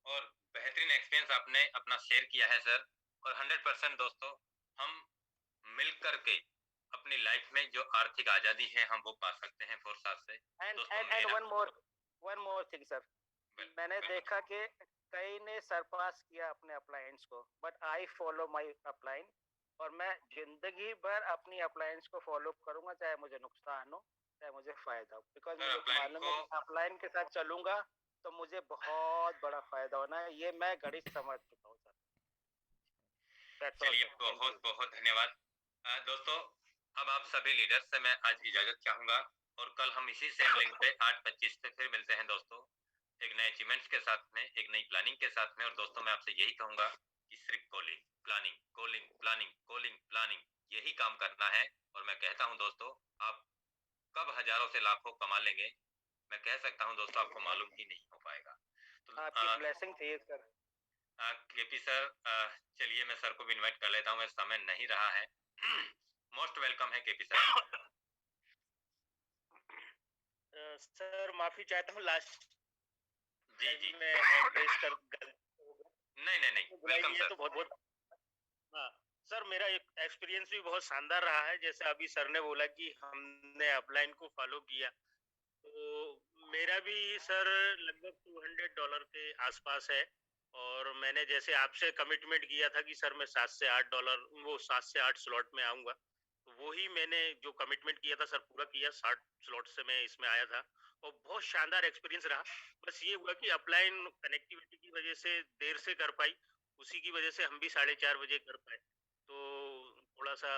और बेहतरीन एक्सपीरियंस आपने अपना शेयर किया है सर। और 100% दोस्तों, हम मिल करके अपनी लाइफ में जो आर्थिक आजादी है हम वो पा सकते हैं फोर्सार से। And one more thing sir, मैंने देखा कि कई ने सरपास किया अपने अप्लायंस को, but I follow my appliance, और मैं जिंदगी भर अपनी अप्लायंस को फॉलो करूंगा, चाहे मुझे नुकसान हो चाहे मुझे फायदा हो, बिकॉज मुझे मालूम है कि अप्लायंस के साथ चलूंगा तो मुझे बहुत बड़ा फायदा होना है। ये मैं गणित समझ चुका हूँ सर। चलिए बहुत बहुत धन्यवाद दोस्तों। अब आप सभी लीडर्स से मैं आज इजाजत चाहूंगा, और कल हम इसी सेम लिंक पे 8:25 से फिर मिलते हैं दोस्तों, एक नए अचीवमेंट्स के साथ में, एक नई प्लानिंग के साथ में। और दोस्तों मैं आपसे यही कहूंगा कि सिर्फ calling planning, calling planning, calling planning, यही काम करना है। और मैं कहता हूं दोस्तों, आप कब हजारों से लाखों कमा लेंगे, मैं कह सकता हूं दोस्तों, आपको मालूम ही नहीं हो पाएगा। तो आपकी ब्लेसिंग चाहिए सर। केपी सर, चलिए मैं सर को भी इनवाइट कर लेता हूँ, समय नहीं रहा है। मोस्ट वेलकम है केपी सर। सर माफी चाहता हूँ, लास्ट जी मैं एड्रेस कर नहीं वेलकम सर। तो बहुत बहुत हाँ सर, मेरा एक्सपीरियंस भी बहुत शानदार रहा है। जैसे अभी सर ने बोला कि हमने अपलाइन को फॉलो किया, तो मेरा भी सर लगभग $200 के आसपास है। और मैंने जैसे आपसे कमिटमेंट किया था कि सर मैं $7 से 8 वो 7 से 8 स्लॉट में आऊंगा, तो वही मैंने जो कमिटमेंट किया था सर पूरा किया। 60 स्लॉट से मैं इसमें आया था और बहुत शानदार एक्सपीरियंस रहा। बस ये हुआ कि अपलाइन कनेक्टिविटी की वजह से देर से कर पाई, उसी की वजह से हम भी 4:30 बजे कर पाए, तो थोड़ा सा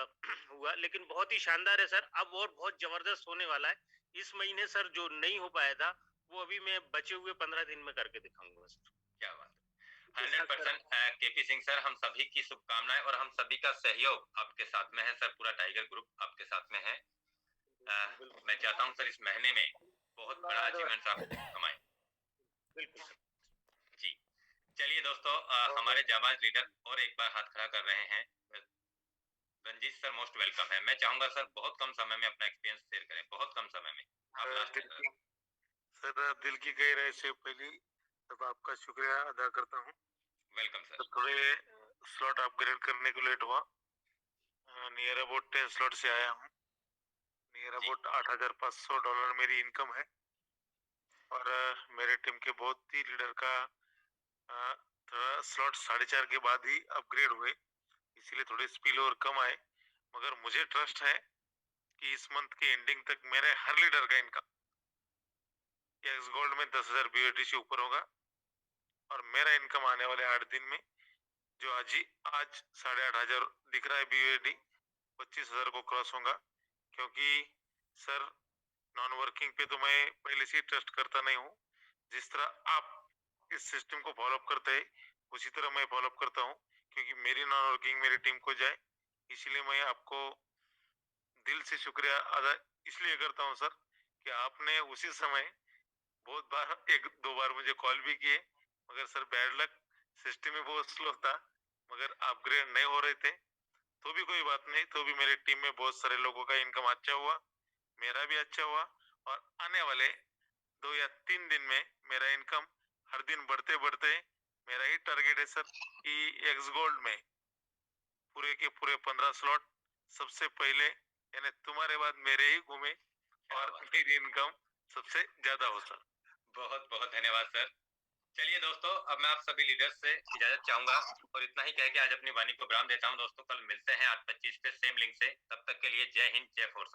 हुआ, लेकिन बहुत ही शानदार है सर। अब और बहुत जबरदस्त होने वाला है इस महीने सर। जो नहीं हो पाया था वो अभी मैं बचे हुए 15 दिन में करके दिखाऊंगा सर। क्या बात है। 100% केपी सिंह सर, हम सभी की शुभकामनाएं और हम सभी का सहयोग आपके साथ में है सर। पूरा टाइगर ग्रुप आपके साथ में है। मैं चाहता हूं सर इस महीने में बहुत बड़ा अचीवमेंट आप कमाएं। बिल्कुल जी। चलिए दोस्तों, हमारे जाबाज लीडर और एक बार हाथ खड़ा कर रहे हैं। रंजीत सर मोस्ट वेलकम है। मैं चाहूंगा सर बहुत कम समय में अपना एक्सपीरियंस शेयर करें, बहुत कम समय में। आप लास्ट सर दिल की गहराई से पहली तब आपका शुक्रिया अदा करता हूँ। Welcome sir. थोड़े स्लॉट अपग्रेड करने को लेट हुआ। नियर अबाउट 10 स्लॉट से आया हूँ। नियर अबाउट $8,500 मेरी इनकम है और मेरे टीम के बहुत ही लीडर का थोड़ा स्लॉट 4:30 के बाद ही अपग्रेड हुए, इसीलिए थोड़े स्पिल और कम आए। मगर मुझे ट्रस्ट है कि इस मंथ के एंडिंग तक मेरे हर लीडर का इनकम एक्स गोल्ड में 10,000 BUSD से ऊपर होगा और मेरा इनकम आने वाले 8 दिन में जो आज 8,500 दिख रहा है BUSD 25,000 को क्रॉस होगा। क्योंकि सर नॉन वर्किंग पे तो मैं पहले से ट्रस्ट करता नहीं हूँ। जिस तरह आप इस सिस्टम को फॉलोअप करते हैं उसी तरह मैं फॉलोअप करता हूँ, क्योंकि मेरी नॉन वर्किंग मेरी टीम को जाए। इसलिए मैं आपको दिल से शुक्रिया अदा इसलिए करता हूँ सर कि आपने उसी समय बहुत बार 1-2 बार मुझे कॉल भी किए, मगर सर बैड लक सिस्टम में बहुत स्लो था, मगर अपग्रेड नहीं हो रहे थे। तो भी कोई बात नहीं, तो भी मेरी टीम में बहुत सारे लोगों का इनकम अच्छा हुआ, मेरा भी अच्छा हुआ और आने वाले 2 या 3 दिन में मेरा इनकम हर दिन बढ़ते बढ़ते मेरा ही टारगेट है सर कि एक्स गोल्ड में पूरे के पूरे 15 स्लॉट सबसे पहले यानी तुम्हारे बाद मेरे ही घूमे और मेरी इनकम सबसे ज्यादा हो सर। बहुत बहुत धन्यवाद सर। चलिए दोस्तों, अब मैं आप सभी लीडर्स से इजाजत चाहूंगा और इतना ही कह के आज अपनी वाणी को विराम देता हूं। दोस्तों कल मिलते हैं 8:25 पे सेम लिंक से। तब तक के लिए जय हिंद, जय फोर्स।